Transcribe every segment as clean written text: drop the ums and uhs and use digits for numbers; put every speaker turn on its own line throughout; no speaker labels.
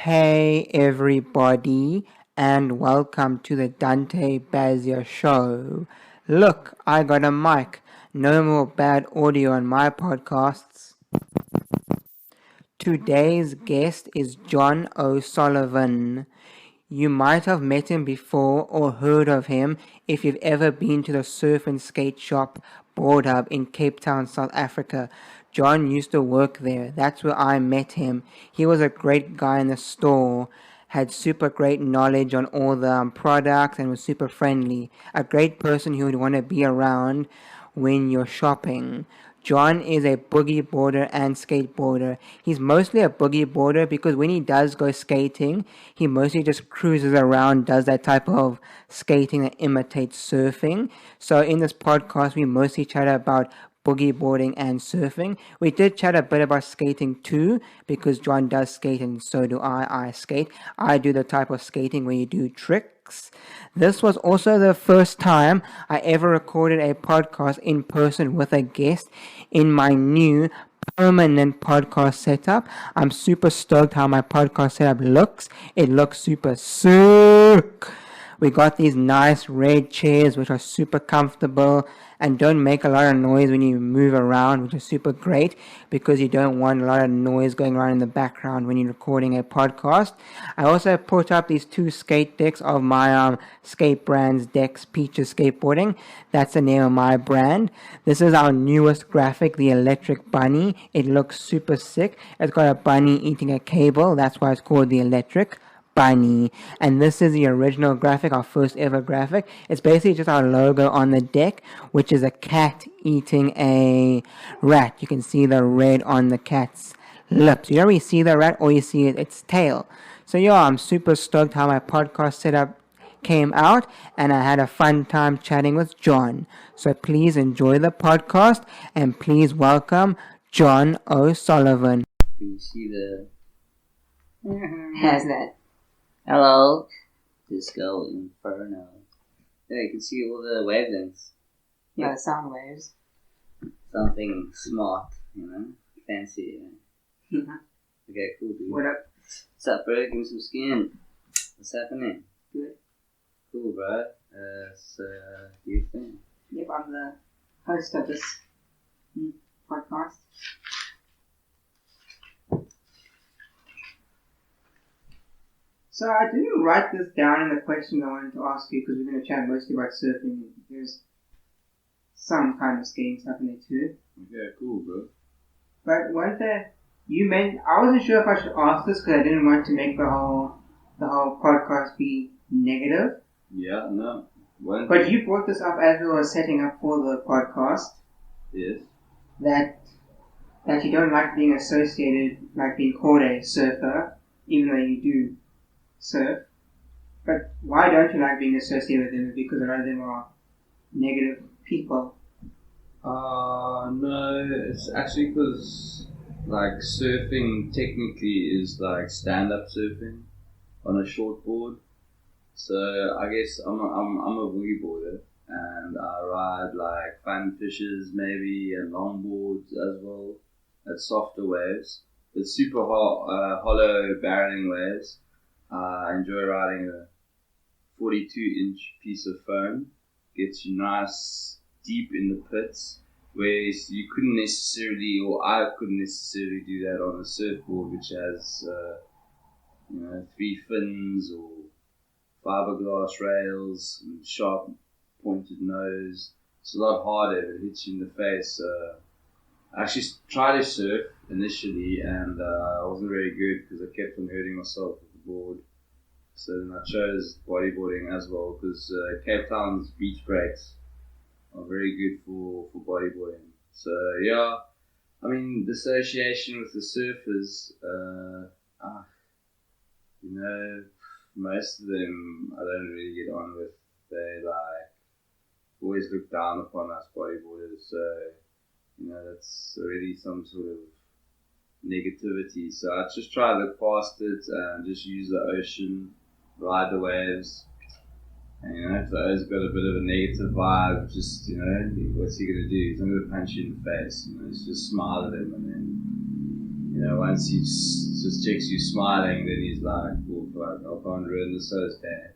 Hey everybody, and welcome to the Dante Bazzea Show. Look, I got a mic. No more bad audio on my podcasts. Today's guest is John O'Sullivan. You might have met him before or heard of him if you've ever been to the surf and skate shop Boardhub in Cape Town, South Africa. John used to work there. That's where I met him. He was a great guy in the store, had super great knowledge on all the products, and was super friendly. A great person who would want to be around when you're shopping. John is a boogieboarder and skateboarder. He's mostly a boogieboarder because when he does go skating, he mostly just cruises around, does that type of skating that imitates surfing. So in this podcast, we mostly chat about boogieboarding and surfing. We did chat a bit about skating too, because John does skate and so do I. I skate. I do the type of skating where you do tricks. This was also the first time I ever recorded a podcast in person with a guest in my new permanent podcast setup. I'm super stoked how my podcast setup looks. It looks super sick. We got these nice red chairs which are super comfortable and don't make a lot of noise when you move around, which is super great because you don't want a lot of noise going around in the background when you're recording a podcast. I also put up these two skate decks of my skate brand's decks, Peaches Skateboarding. That's the name of my brand. This is our newest graphic, the electric bunny. It looks super sick. It's got a bunny eating a cable. That's why it's called the electric bunny. And this is the original graphic, our first ever graphic. It's basically just our logo on the deck, which is a cat eating a rat. You can see the red on the cat's lips. You don't really see the rat, or you see its tail. So yeah, I'm super stoked how my podcast setup came out, and I had a fun time chatting with John. So please enjoy the podcast, and please welcome John O'Sullivan.
Can you see the...
How's that?
Hello, Disco Inferno. Yeah, you can see all the wavelengths.
Yeah, sound waves.
Something smart, fancy. Okay, cool, dude.
What up?
What's up, bro? Give me some skin. What's happening?
Good.
Cool, bro. So, do you think?
Yep, I'm the host of this podcast. So I didn't write this down in the questions I wanted to ask you because we're going to chat mostly about surfing. There's some kind of skating stuff in there too.
Okay, cool, bro.
But one thing I wasn't sure if I should ask this because I didn't want to make the whole podcast be negative.
Yeah, no.
But you brought this up as we were setting up for the podcast.
Yes.
That you don't like being associated, like being called a surfer, even though you do surf. But why don't you like being associated with them? Because a lot of them are negative people.
No, it's actually because like surfing technically is like stand-up surfing on a short board. So I guess I'm a boogieboarder and I ride like fun fishes maybe and longboards as well at softer waves. It's super hollow barreling waves. I enjoy riding a 42-inch piece of foam. Gets you nice deep in the pits, where you couldn't necessarily, or I couldn't necessarily do that on a surfboard which has 3 fins or fiberglass rails and sharp pointed nose. It's a lot harder. It hits you in the face. I actually tried to surf initially and I wasn't very good because I kept on hurting myself with the board. So then I chose bodyboarding as well because Cape Town's beach breaks are very good for bodyboarding. So yeah, I mean the association with the surfers, most of them I don't really get on with. They like always look down upon us bodyboarders. So that's already some sort of negativity. So I just try to look past it and just use the ocean, ride the waves. And if the ocean's got a bit of a negative vibe, just what's he gonna do? He's not gonna punch you in the face. Just smile at him and then once he just checks you smiling, then he's like, oh, fuck, I can't ruin this so bad.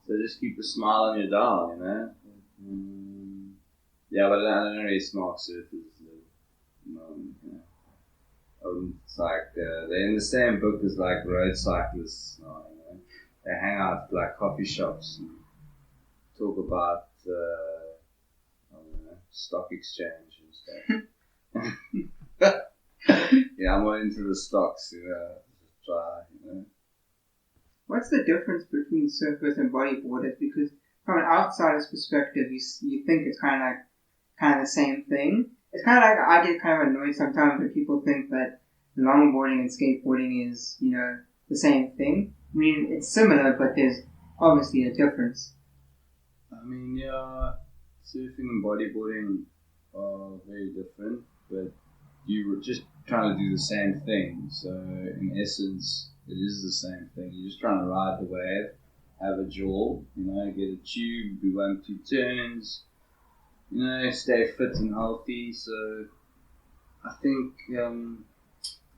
So just keep a smile on your dial, Yeah, but I don't really smart surfers. It's like they're in the same book as like road cyclists. They hang out at like coffee shops and talk about stock exchange and stuff. Yeah, I'm more into the stocks. Just try.
What's the difference between surfers and bodyboarders? Because from an outsider's perspective, you think it's kind of the same thing. It's kind of like I get kind of annoyed sometimes when people think that longboarding and skateboarding is, the same thing. I mean, it's similar, but there's obviously a difference.
I mean, yeah, surfing and bodyboarding are very different, but you were just trying to do the same thing. So, in essence, it is the same thing. You're just trying to ride the wave, have a jaw, get a tube, do 1-2 turns, stay fit and healthy. So, I think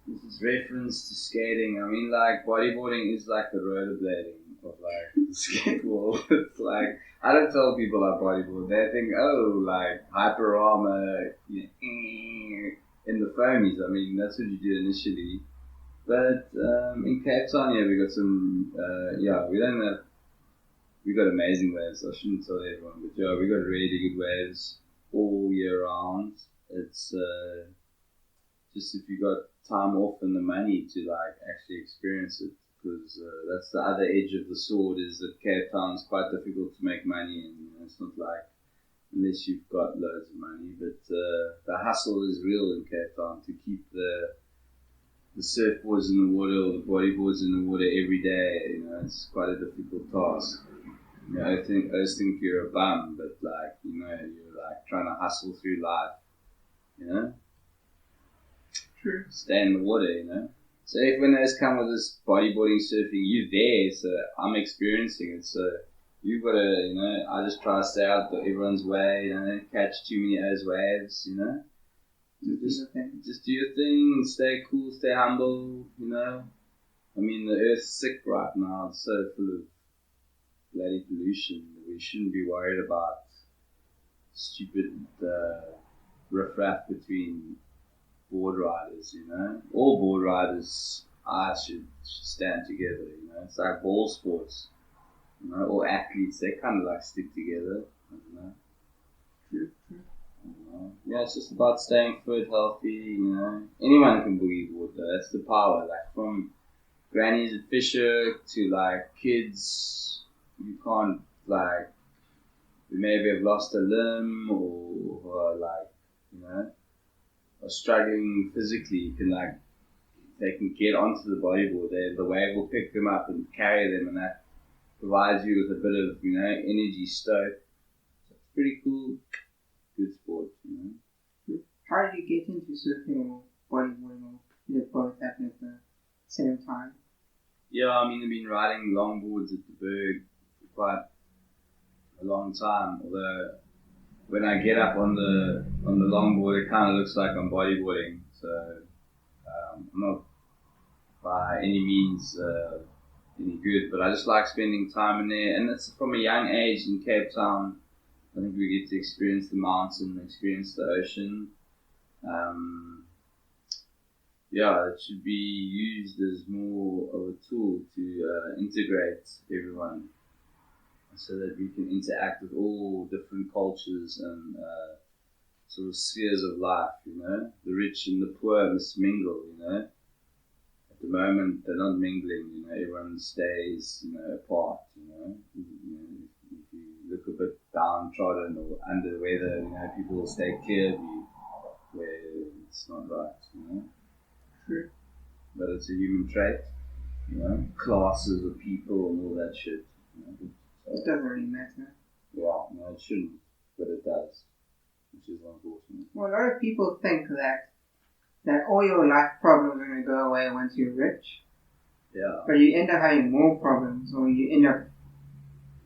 this is reference to skating. I mean, like, bodyboarding is like the rollerblading of, like, the skateboard. It's like, I don't tell people I bodyboard. They think, like, hyper armor, in the foamies. I mean, that's what you do initially. But in Cape Town, we got some, we got amazing waves. I shouldn't tell everyone, but we got really good waves all year round. It's just if you got time off and the money to like actually experience it, because that's the other edge of the sword, is that Cape Town is quite difficult to make money, and it's not like unless you've got loads of money, but the hustle is real in Cape Town to keep the surfboards in the water or the bodyboards in the water every day. It's quite a difficult task. I always think you're a bum, but like you're like trying to hustle through life.
True.
Stay in the water. So if when those come with this bodyboarding, surfing, you're there. So I'm experiencing it. So you've got to, I just try to stay out of everyone's way. Catch too many of those waves. Just do your thing, stay cool, stay humble, I mean, the earth's sick right now. It's so full of bloody pollution. We shouldn't be worried about stupid riffraff between board riders, All board riders should stand together, It's like ball sports, All athletes, they kind of like stick together, I don't know.
True.
Yeah, it's just about staying fit, healthy, Anyone can boogie board though, that's the power. Like from grannies at Fisher to like kids, you can't like, you maybe have lost a limb or like, are struggling physically, you can like, they can get onto the bodyboard, the wave will pick them up and carry them, and that provides you with a bit of, energy stoke. So it's pretty cool. Good sport,
How did you get into surfing or bodyboarding, or did it both happen at the same time?
Yeah, I mean, I've been riding longboards at the Berg for quite a long time. Although when I get up on the longboard, it kind of looks like I'm bodyboarding. So I'm not by any means any good, but I just like spending time in there, and it's from a young age in Cape Town. I think we get to experience the mountain, experience the ocean. It should be used as more of a tool to integrate everyone, so that we can interact with all different cultures and sort of spheres of life. The rich and the poor must mingle. At the moment, they're not mingling. Everyone stays apart. If you look a bit downtrodden or under the weather, people will stay clear of you, where it's not right,
True.
But it's a human trait, classes of people and all that shit.
It doesn't really matter.
Yeah, no, it shouldn't, but it does, which is unfortunate.
Well, a lot of people think that all your life problems are going to go away once you're rich.
Yeah.
But you end up having more problems, or you end up,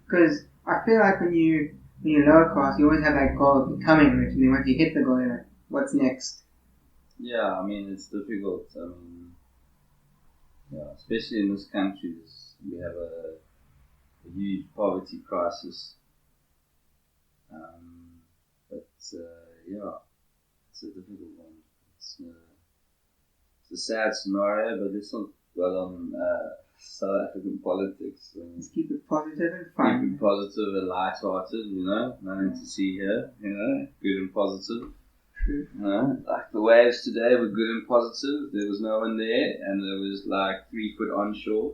because I feel like when you're lower class, you always have that goal of becoming rich, and then once you hit the goal, you're like, what's next?
Yeah, I mean, it's difficult. I mean, yeah, especially in this country, we have a huge poverty crisis. But yeah, it's a difficult one. It's a sad scenario, but let's not dwell on South African politics.
Let's keep it positive and fun.
Keep it positive and light-hearted, you know. Nothing to see here, you know. Good and positive.
True.
You know, like the waves today were good and positive. There was no one there, and there was like 3 foot onshore.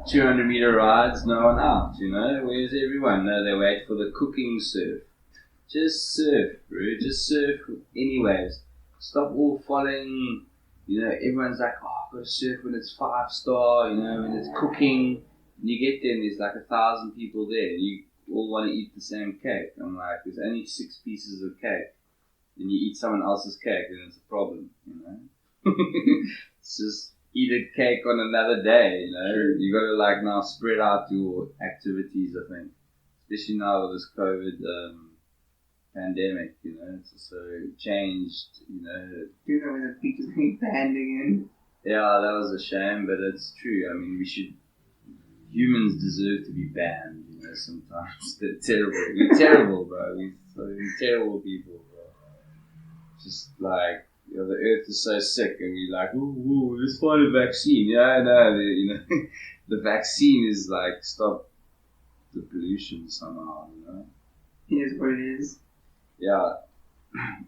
$200-meter rides, no one out, you know. Where's everyone? No, they wait for the cooking surf. Just surf, bro. Just surf anyways. Stop all following, you know, everyone's like, oh, I've got to surf when it's 5-star, you know, when it's cooking. And you get there and there's like 1,000 people there. And you all want to eat the same cake. I'm like, there's only 6 pieces of cake. And you eat someone else's cake, then it's a problem, you know. It's just eat a cake on another day, you know.
Sure.
You got to like now spread out your activities, I think. Especially now with this COVID pandemic, you know, it's also changed, you know.
Do you know when the beach is being banned again?
Yeah, that was a shame, but it's true. I mean, humans deserve to be banned, you know, sometimes. They're terrible. We're terrible, bro. We're terrible people, bro. Just like, you know, the earth is so sick, and we're like, ooh, let's find a vaccine. Yeah, no, you know, the vaccine is like, stop the pollution somehow, you know.
It is what it is.
Yeah,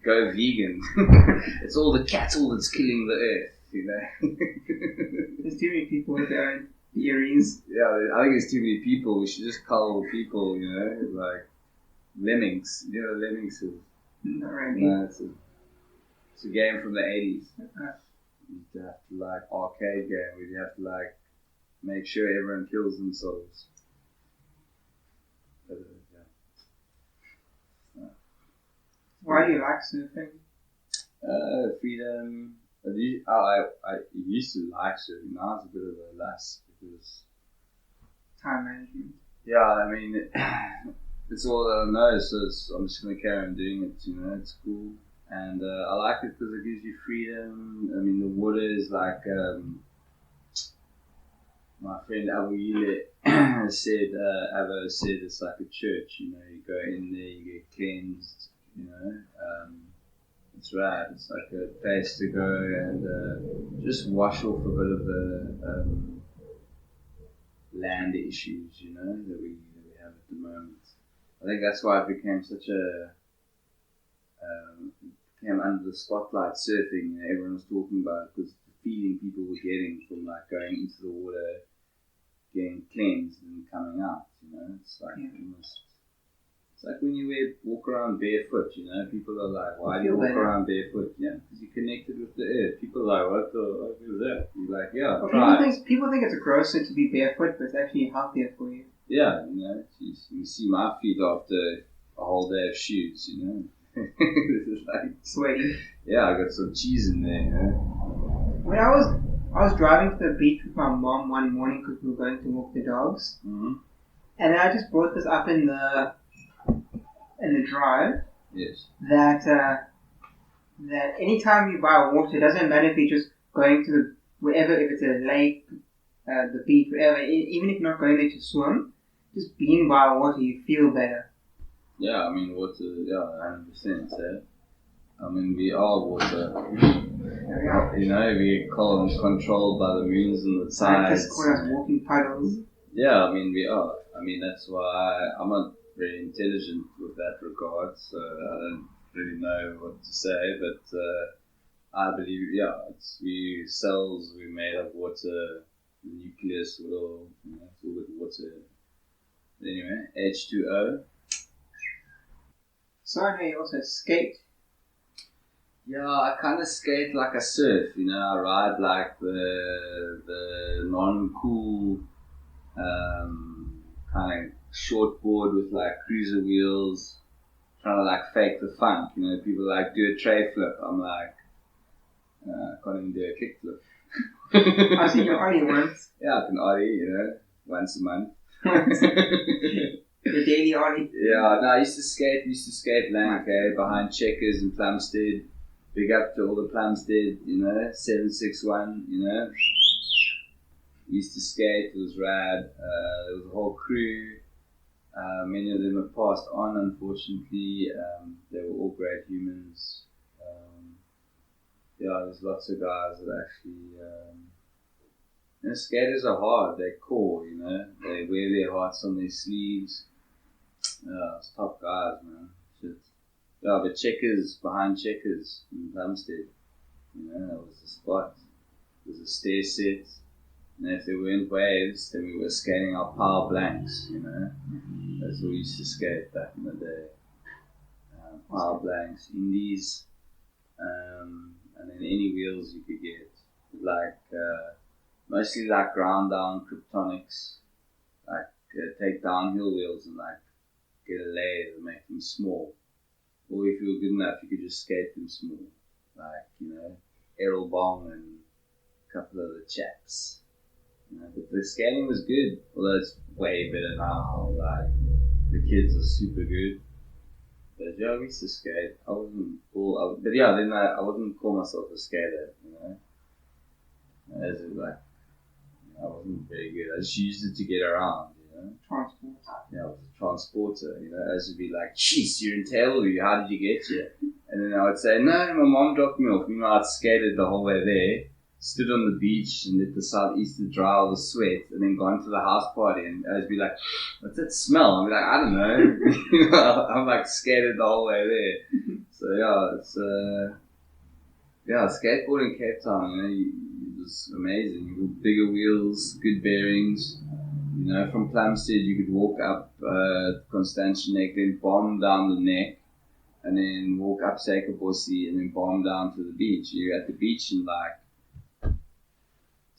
go vegan. It's all the cattle that's killing the earth, you know.
There's too many people with their own theories.
Yeah, I think there's too many people. We should just call people, you know, like lemmings. You know what lemmings is?
Not really.
No, it's a game from the 80s.
Uh-huh.
You'd have to like arcade game where you have to like make sure everyone kills themselves. Yeah.
Why do you like surfing?
Freedom. I used to like surfing. Now it's a bit of a lust because
Time management.
yeah, I mean it's all that I know, so I'm just gonna carry on doing it. You know, it's cool, and I like it because it gives you freedom. I mean, the water is like my friend Avo said. Avo said it's like a church. You know, you go in there, you get cleansed. You know, it's right. It's like a place to go and just wash off a bit of the land issues, you know, that we have at the moment. I think that's why it became such a came under the spotlight surfing. You know, everyone was talking about it because the feeling people were getting from like going into the water, getting cleansed and coming out. You know, it's like almost. It's like when you walk around barefoot, you know, people are like, why do you walk around barefoot? Yeah, because you're connected with the earth. People are like, what is that? You're like, yeah,
well,
try
people think it's grosser to be barefoot, but it's actually healthier for you.
Yeah, you know, you see my feet after a whole day of shoes, you know. It's like
sweaty.
Yeah, I got some cheese in there, you know.
When I was driving to the beach with my mom one morning because we were going to walk the dogs, and then I just brought this up in the drive.
Yes.
That anytime you buy water, it doesn't matter if you're just going to wherever, if it's a lake, the beach, whatever. Even if you're not going there to swim, just being by water, you feel better.
Yeah, I mean water. Yeah, 100%. I mean we are water. You know, we're controlled by the moons and the tides.
Scientists call us walking puddles.
Yeah, I mean we are. I mean that's why I'm not very intelligent with that regard, so I don't really know what to say, but I believe, cells, we're made of water, the nucleus will, you know, water. Anyway, H2O.
So I know you also skate.
Yeah, I kind of skate like I surf, you know. I ride like the non-cool kind of short board with like cruiser wheels, trying to like fake the funk, you know. People like do a tray flip. I'm like, I can't even do a kick flip.
I see you ollie once.
Yeah, I can ollie, you know, once a month.
The daily ollie.
Yeah, no, I used to skate Lancaster behind Checkers in Plumstead. Big up to all the Plumstead, you know, 761, you know. We used to skate, it was rad. There was a whole crew. Many of them have passed on, unfortunately. They were all great humans. Yeah, there's lots of guys that actually, you know, skaters are hard, they're core, you know. They wear their hearts on their sleeves. Yeah, it's top guys, man. Shit. Yeah, but Checkers, behind Checkers in Plumstead, you know, that was the spot. There was a stair set. And if there weren't waves, then we were skating our power blanks, you know. That's what we used to skate back in the day. Power blanks, indies, and then any wheels you could get. Like, mostly like ground down kryptonics. Like, take downhill wheels and like get a lathe and make them small. Or if you were good enough, you could just skate them small. Like, you know, Errol Bong and a couple of the chaps. You know, but the skating was good, although it's way better now. Like, the kids are super good. But yeah, I used to skate. I wasn't cool. But yeah, then I wouldn't call myself a skater, you know. As in, like, I wasn't very good. I just used it to get around, you know.
Transport.
Yeah, I was a transporter, you know. As would be like, jeez, you're in Tailview, how did you get here? And then I would say, no, my mom dropped me off. Meanwhile, I'd skated the whole way there. Stood on the beach and let the southeaster dry all the sweat, and then gone to the house party, and I'd be like, what's that smell? I'd be like, I don't know. You know, I'm like skated the whole way there. So yeah, it's skateboarding in Cape Town, you know, it was amazing. With bigger wheels, good bearings. You know, from Plumstead you could walk up Constantianek, then bomb down the neck, and then walk up Suikerbossie, and then bomb down to the beach. You're at the beach in like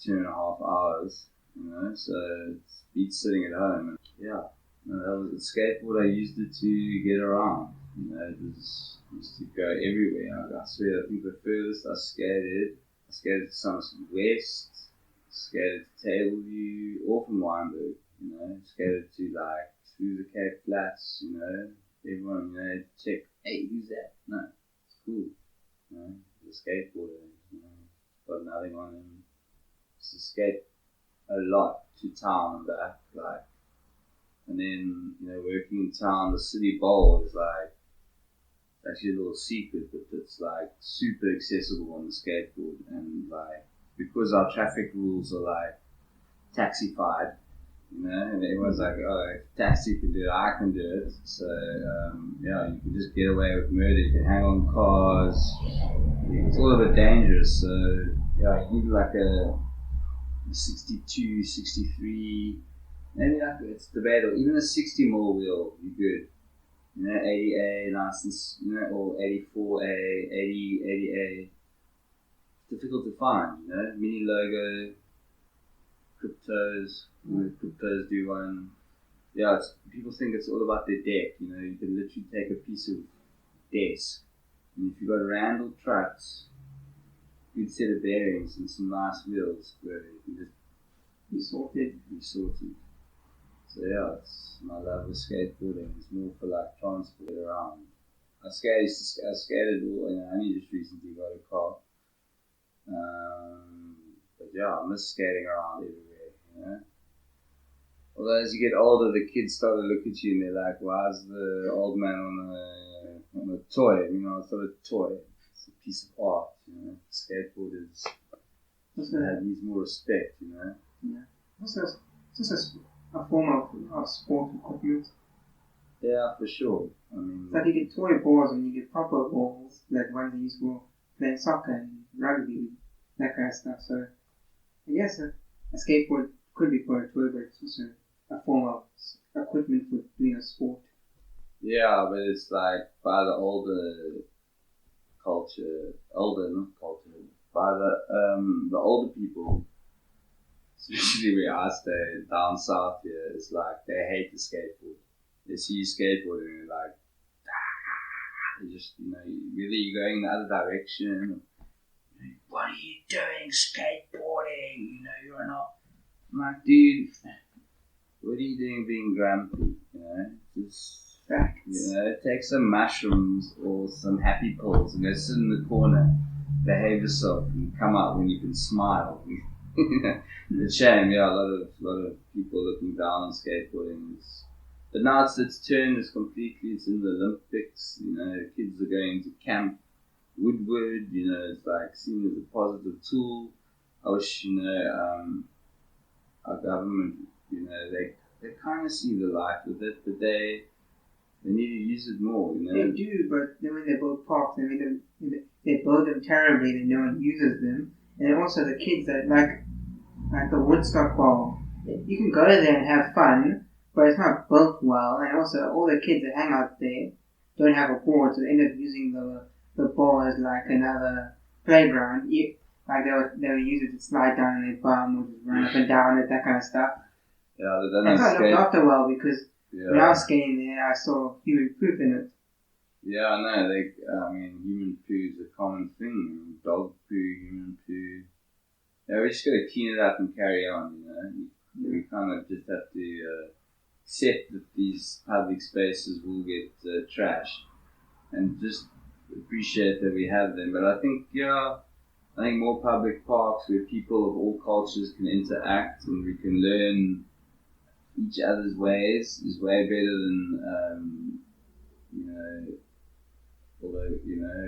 2.5 hours, you know, so it's beach sitting at home. And yeah, no, that was a skateboard. I used it to get around, you know, it was used to go everywhere. I swear, I think the furthest I skated to Somerset West, skated to Tableview, or from Wynberg, you know, skated to like through the Cape Flats, you know, everyone, you know, check, hey, who's that? No, it's cool, you know, the skateboarder, you know, got nothing on him. To skate a lot to town and back, like, and then, you know, working in town, the city bowl is like, it's actually a little secret, but it's like super accessible on the skateboard, and like, because our traffic rules are like taxified, you know, and everyone's like, oh, if taxi can do it, I can do it, so yeah, you can just get away with murder, you can hang on cars, it's all a bit dangerous, so yeah, you need like a 62, 63, maybe like it's debatable. Even a 60mm wheel, you're good. You know, 80A license, you know, or 84A, 80A. Difficult to find, you know. Mini logo, cryptos, you know, cryptos do one. Yeah, people think it's all about their deck, you know. You can literally take a piece of desk, and if you've got Randall trucks, good set of bearings and some nice wheels where you can just be sorted. So yeah, it's my love with skateboarding. It's more for like transport around. I skated all, you know, I only just recently got a car. But yeah, I miss skating around everywhere, you know. Although as you get older, the kids start to look at you and they're like, why is the old man on a toy? You know, it's not a toy. It's a piece of art, you know. Skateboarders needs more respect, you know.
Yeah. It's just a form of sport equipment.
Yeah, for sure. I mean,
it's like you get toy balls and you get proper balls, like ones you use for playing soccer and rugby, that kind of stuff. So I guess a skateboard could be for a toy, but it's also a form of equipment for doing a sport.
Yeah, but it's like by the not culture, by the older people, especially where I stay down south here, it's like they hate the skateboard. They see you skateboarding and they're like, they just, whether you're going the other direction, what are you doing skateboarding? You're not. I'm like, dude, what are you doing being grumpy? Just
Facts.
take some mushrooms or some happy pills and go sit in the corner, behave yourself, and come out when you can smile. It's a shame, yeah. A lot of people looking down on skateboarding. But now it's turned. It's in the Olympics. Kids are going to Camp Woodward. It's like seen as a positive tool. I wish our government, they kind of see the light with it, but they need to use it more.
They do, but then when they build parks, they build them terribly, then no one uses them. And also the kids that like the Woodstock Bowl, you can go there and have fun, but it's not built well. And also all the kids that hang out there don't have a board, so they end up using the bowl as like another playground. Like they would use it to slide down on their bum or just run up and down it, that kind of stuff.
Yeah, they don't
It's not
skate.
looked after well because
Yeah.
when I was skating there, I saw human poop in it.
Yeah, I know. Human poo is a common thing. Dog poo, human poo. Yeah, we just got to clean it up and carry on. We kind of just have to accept that these public spaces will get trashed, and just appreciate that we have them. But I think more public parks where people of all cultures can interact and we can learn each other's ways is way better than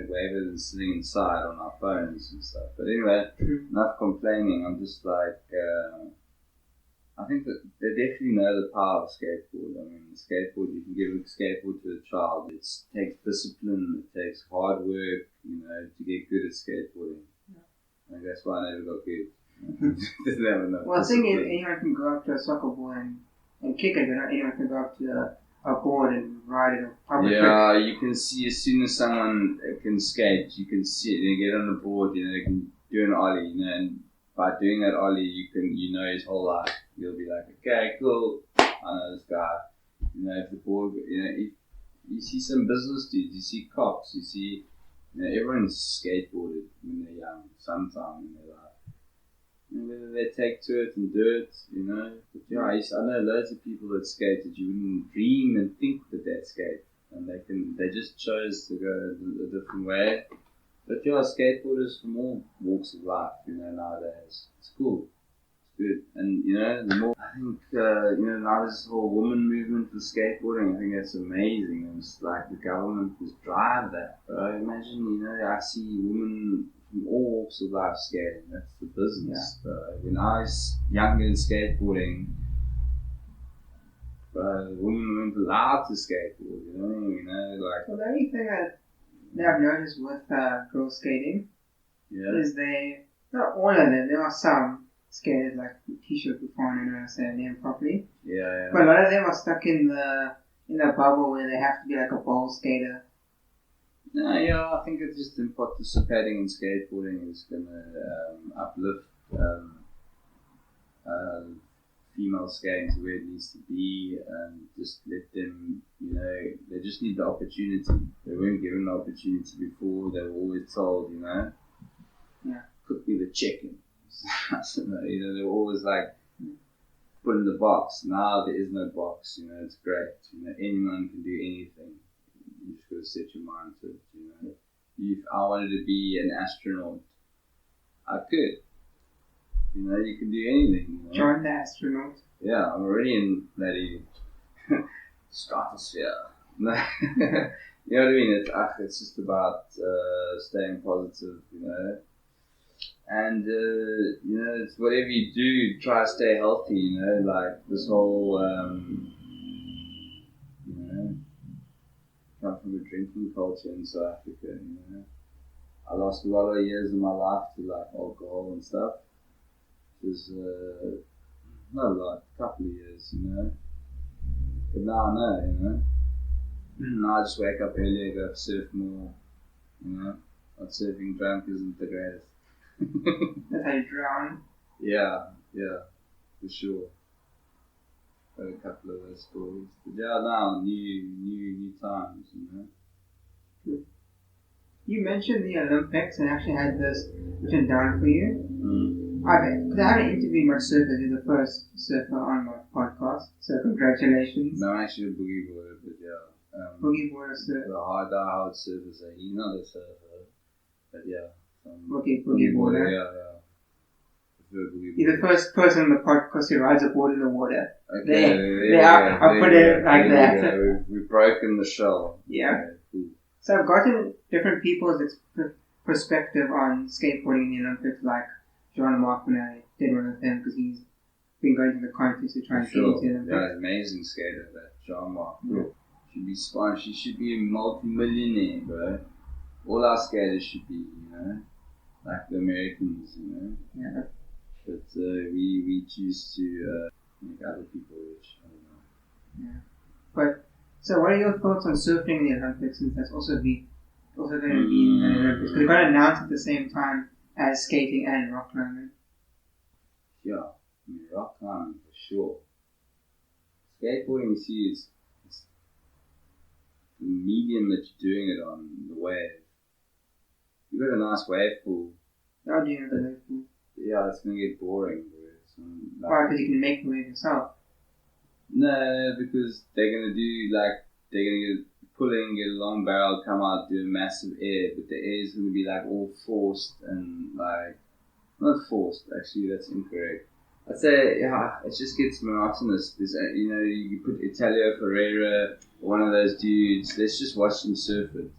way better than sitting inside on our phones and stuff. But anyway, enough complaining. I'm just like, I think that they definitely know the power of skateboard. I mean, skateboard, you can give a skateboard to a child. It takes discipline, it takes hard work, to get good at skateboarding. I think that's why I never got good. Didn't have enough
Well, the thing is,
discipline.
anyone can go up to a soccer ball and kick it, but not anyone can go up to a board and ride it or public trick.
Yeah, you can see as soon as someone can skate, you can see it and get on the board, they can do an ollie, and by doing that ollie, you know his whole life. You'll be like, okay, cool, I know this guy. If the board, if you see some business dudes, you see cops, you see, everyone's skateboarded when they're young, sometime in their life. Whether they take to it and do it, But yeah, I know loads of people that skate that you wouldn't dream and think that they skate, and they just chose to go a different way. But yeah, skateboarders from all walks of life, nowadays. It's cool. It's good. And, the more, I think, now this whole woman movement for skateboarding, I think that's amazing. And it's like the government must drive that. But I imagine, I see women from all walks of life skating. That's the business. Yeah. When I was younger in skateboarding, women weren't allowed to skateboard,
Well, the only thing that I've noticed with girls skating is not all of them, there are some skaters like T-shirt before, I don't know how to say their name properly.
Yeah.
But a lot of them are stuck in the bubble where they have to be like a bowl skater.
No, I think it's just in participating in skateboarding is going to uplift female skating to where it needs to be, and just let them, they just need the opportunity. They weren't given the opportunity before. They were always told, cook me the chicken. They were always like put in the box. Now there is no box. It's great. Anyone can do anything. You just got to set your mind to it. If I wanted to be an astronaut, I could. You can do anything.
Join the astronaut.
Yeah, I'm already in bloody stratosphere. You know what I mean? It's just about staying positive, And, it's whatever you do, try to stay healthy, like this whole, come from a drinking culture in South Africa, I lost a lot of years of my life to like alcohol and stuff. It was not a lot, a couple of years, you know. But now I know, you know. Now I just wake up earlier, go surf more, you know. Not surfing drunk isn't the greatest.
That's how you drown.
Yeah, for sure. Got a couple of those stories. But yeah, now new times, you know.
You mentioned the Olympics and actually had this written down for you. Because I haven't interviewed much surfers. You're the first surfer on my podcast, so congratulations.
No, I'm actually a boogieborder, but yeah.
Boogieboarder surfer.
The hard surfer, so he's not a surfer, but yeah.
Boogieboarder.
Yeah.
You're the first person on the podcast who rides a board in the water.
Okay,
I'll put it like that.
We've broken the shell.
Yeah.
Okay, cool.
So I've gotten different people's perspective on skateboarding in the Olympics, like Jean-Marc when I did one with him because he's been going to the contest to try and get into the Olympics.
Yeah, amazing skater, that Jean-Marc. Yeah. Should be sponsored. She should be a multi-millionaire, bro. All our skaters should be, you know, like the Americans, you know.
Yeah.
But we choose to make other people rich. I don't know.
Yeah. But so, what are your thoughts on surfing in the Olympics? Since that's also going to be in the Olympics, because they're going to announce at the same time as skating and rock climbing.
Yeah, I mean, rock climbing for sure. Skateboarding, you see, it's the medium that you're doing it on, the wave. You've got a nice wave pool.
Oh, do you know the wave pool?
Yeah, it's going to get boring.
Why? Because you can make the wave yourself.
No, because they're going to get pulling, get a long barrel, come out, do a massive air, but the air is going to be like all forced and like, not forced, actually, that's incorrect. I'd say, yeah, it just gets monotonous. There's, you know, you put Italio Ferreira, or one of those dudes, let's just watch them surf it.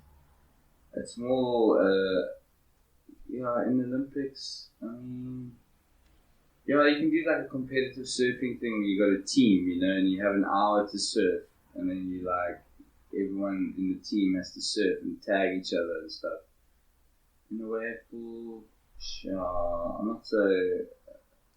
It's more, yeah, in the Olympics, I mean, yeah, you can do like a competitive surfing thing. You got a team, you know, and you have an hour to surf, and then you like, everyone in the team has to surf and tag each other and stuff. In a wave pool, I'm not so.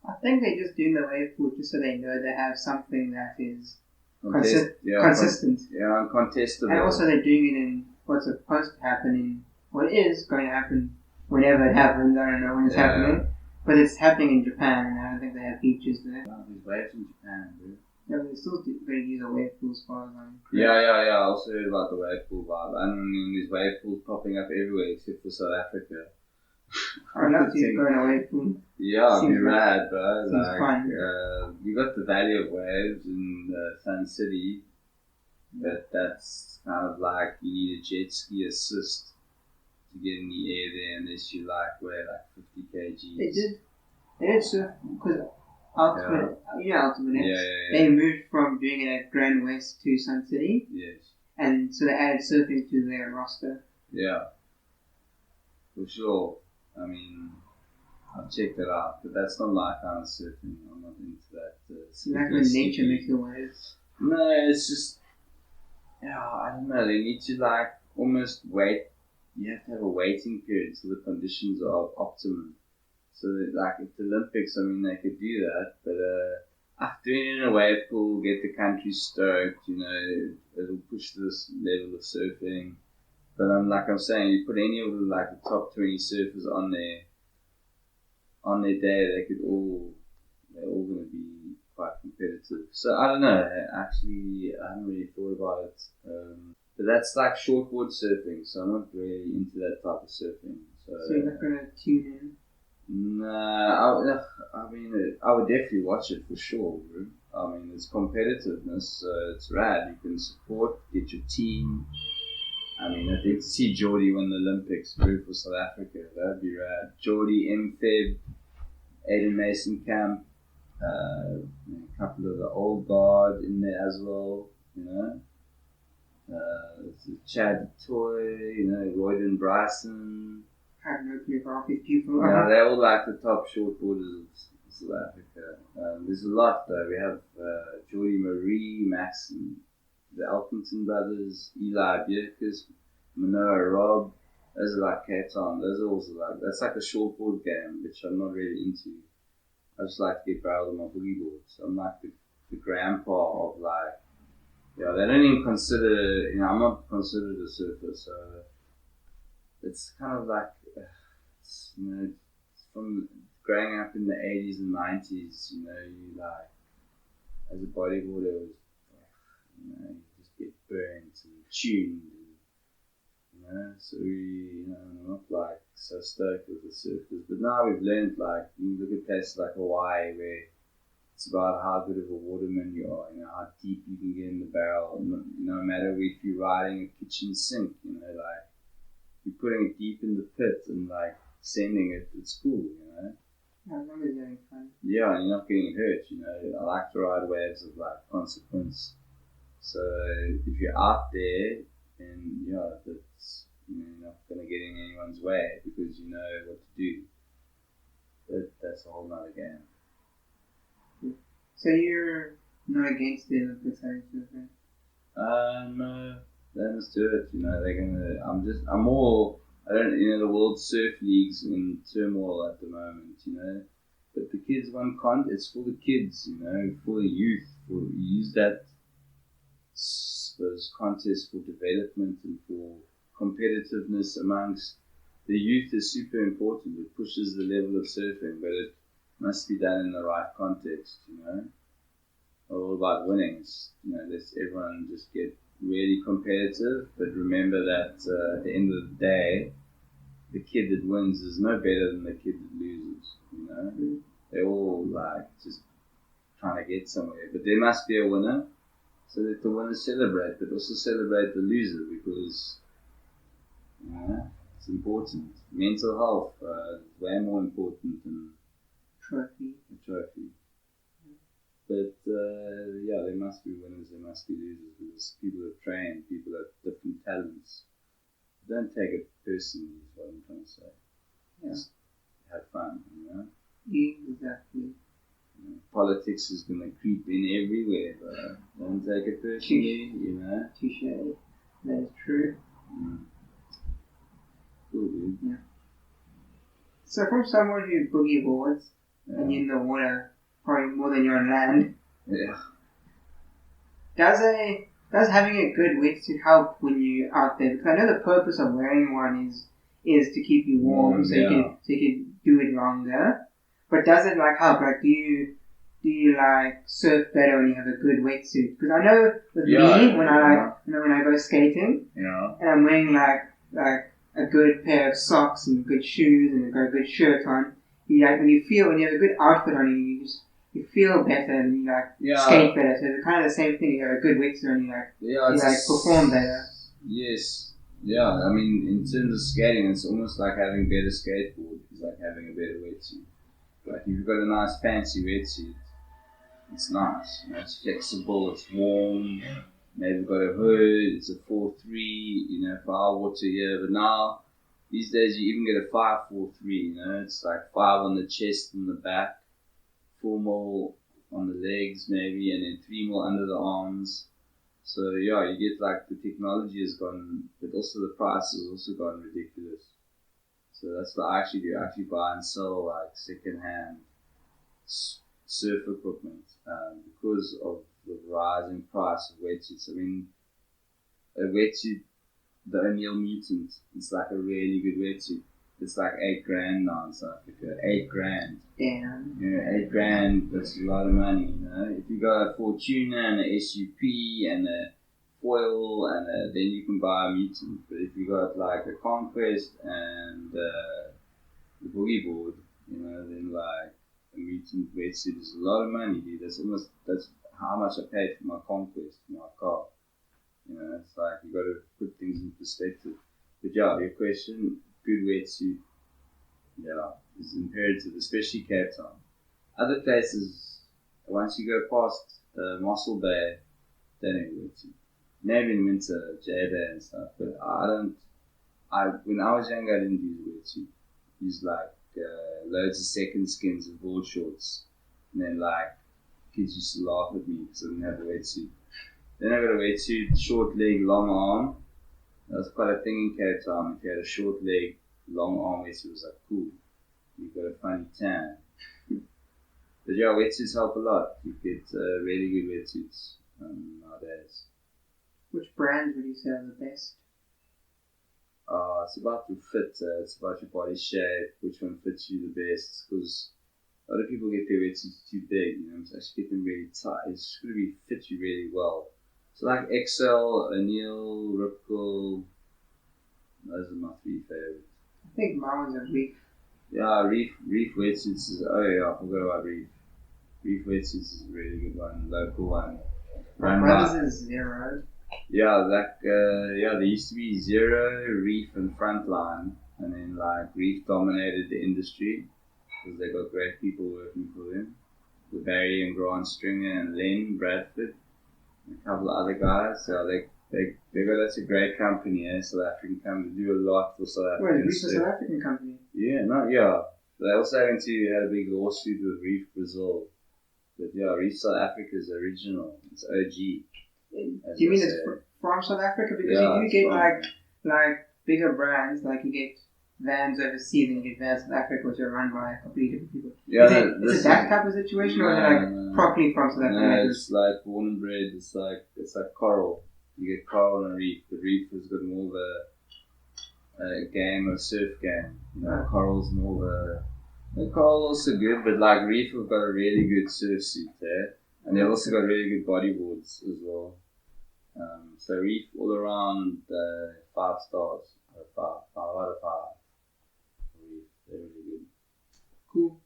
I think they're just doing the wave pool just so they know they have something that is consistent.
Yeah, contestable.
And also they're doing it in what's supposed to happen in what is going to happen whenever it happens. I don't know when it's happening. But it's happening in Japan, and I don't think they have beaches there.
Oh, there's waves in Japan, dude.
Yeah, but they're still going to use a wave pool as far as I'm correct.
Yeah. I also heard about the wave pool vibe. I mean, there's wave pools popping up everywhere except for South Africa.
I'd love to go in a wave pool.
Yeah, it'd be rad, bro.
Seems fun.
You got the Valley of Waves in Sun City, but that's kind of like you need a jet ski assist to get in the air there unless you weigh 50 kgs. They did surf because Ultimate, they moved from doing it at Grand West to Sun City. Yes. And so they added surfing to their roster. Yeah. For sure. I mean, I've checked it out, but that's not my kind of surfing. I'm not into that.
Like when nature makes the waves.
No, it's just, I don't know. They need to almost wait. You have to have a waiting period until the conditions are optimum. So at the Olympics, I mean, they could do that, but doing it in a wave pool, get the country stoked. You know, it'll push this level of surfing. But I'm saying, you put any of the top 20 surfers on their day, they're all going to be quite competitive. So I don't know. Actually, I haven't really thought about it. But that's like shortboard surfing, so I'm not really into that type of surfing. So
you're not going to tune in?
No, I mean, I would definitely watch it for sure, bro. I mean, it's competitiveness, so it's rad. You can support, get your team. I mean, I'd like to see Geordie win the Olympics, bro, for South Africa. That'd be rad. Geordie, M-Feb, Aiden Mason Camp, a couple of the old guard in there as well, you know. Chad Toy, you know, Royden Bryson.
I have no clue about these people.
Yeah, they're all the top shortboarders of South Africa. There's a lot though. We have Jordy Marie, Max, and the Elkington brothers, Eli Bierkes, Manoa Rob. Those are Cape Town. Those are also that's a shortboard game, which I'm not really into. I just like to get barreled on my boogie board. So I'm like the grandpa of like, yeah, they don't even consider, I'm not considered a surfer, so it's kind of like, it's from growing up in the 80s and 90s, you like, as a bodyboarder, you just get burnt and tuned, and, so we, not like so stoked with the surfers. But now we've learned, like, you look at places like Hawaii where it's about how good of a waterman you are, how deep you can get in the barrel, no matter if you're riding a kitchen sink, like, you're putting it deep in the pit and, like, sending it, it's cool,
Yeah, as long as you're having fun.
Yeah, and you're not getting hurt, I like to ride waves of, like, consequence. So if you're out there, then, that's, you're not going to get in anyone's way because you know what to do. But that's a whole nother game.
So you're not against the Olympics, are you?
No, let's do it. They're gonna. I'm more. I don't. The World Surf League's in turmoil at the moment. But the kids want content. It's for the kids. For the youth. Use those contests for development and for competitiveness amongst the youth is super important. It pushes the level of surfing, but it must be done in the right context. All about winnings. Let's everyone just get really competitive, but remember that at the end of the day, the kid that wins is no better than the kid that loses. They're all like just trying to get somewhere, but there must be a winner, so that the winners celebrate, but also celebrate the loser because it's important. Mental health is way more important than a trophy. But there must be winners, there must be losers, because people have trained, people have different talents. Don't take it personally, is what I'm trying to say.
Yeah.
Just have fun,
Exactly.
Politics is going to creep in everywhere, but don't take it personally,
Touché. That is true.
Cool, dude.
Yeah. So from someone who boogie boards and you're in the water probably more than you're on land, does having a good wetsuit help when you're out there? Because I know the purpose of wearing one is to keep you warm, so you can do it longer. But does it like help? Like, do you like surf better when you have a good wetsuit? Because I know with me when I go skating, and I'm wearing like a good pair of socks and good shoes and got a good shirt on, when you have a good outfit on you feel better and you skate better. So it's kind of the same thing. You have a good wetsuit on you perform better.
Yes. Yeah, I mean, in terms of skating, it's almost like having a better skateboard. It's like having a better wetsuit. Like if you've got a nice fancy wetsuit, it's nice. It's flexible, it's warm. Maybe got a hood. It's a 4-3. For our water here. But now these days you even get a 5-4-3. It's like 5 on the chest and the back, 4 more on the legs maybe, and then 3 more under the arms. So you get like the technology has gone, but also the price has also gone ridiculous. So that's what I actually do. I actually buy and sell like second-hand surf equipment because of the rising price of wetsuits. I mean, a wetsuit, the O'Neill Mutant, it's like a really good wetsuit. It's like $8,000 now in South Africa. $8,000.
Damn.
$8,000. That's a lot of money. If you got a Fortuna and a SUP and a foil, and then you can buy a Mutant. But if you got like a Conquest and the boogie board, then like a Mutant wetsuit is a lot of money, dude. That's how much I paid for my Conquest, my car. It's like you got to put things in perspective. But your question, good wetsuit, is imperative, especially Cape Town. Other places, once you go past Mossel Bay, they don't have wetsuit. Maybe in winter, J Bay and stuff, but when I was younger, I didn't use a wetsuit. I used like loads of second skins and board shorts, and then like kids used to laugh at me because I didn't have a wetsuit. Then I got a wetsuit, short leg, long arm. That was quite a thing in Cape Town. If you had a short leg, long arm wetsuit, it was like cool. You got a funny tan. But yeah, wetsuits help a lot. You get really good wetsuits nowadays.
Which brands would you say are the best?
It's about your fit. It's about your body shape. Which one fits you the best? Because a lot of people get their wetsuits too big. You know, so actually get them really tight. It's going to fit you really well. So like XL, O'Neill, Ripple. Those are my 3 favorites.
I think mine was a Reef.
Yeah, Reef wetsuits is. Oh yeah, I forgot about Reef. Reef wetsuits is a really good one, local one.
My brother's is Zero.
Yeah, there used to be Zero, Reef, and Frontline, and then like Reef dominated the industry because they got great people working for them. The Barry and Grant Stringer and Len Bradford, and a couple of other guys. So they got that's a great company, South African company. They do a lot for South Africa.
Reef is a South African company.
Yeah, They also had a big lawsuit with Reef Brazil. But yeah, Reef South Africa is original. It's OG.
Do you mean it's from South Africa? Because you do get like bigger brands, like you get Vans overseas and you get Vans South Africa, which are run by completely different people.
Yeah,
is it that type of situation, or is it like properly from South Africa?
No, it's like born and bred. It's like Coral. You get Coral and Reef. The Reef has got more of a game, a surf game. You know, Coral's more of the Coral also good, but like Reef have got a really good surf suit there, and they've also got really good bodyboards as well. So Reef all around 5 stars, 5 out of 5. Reef, they're really good.
Cool.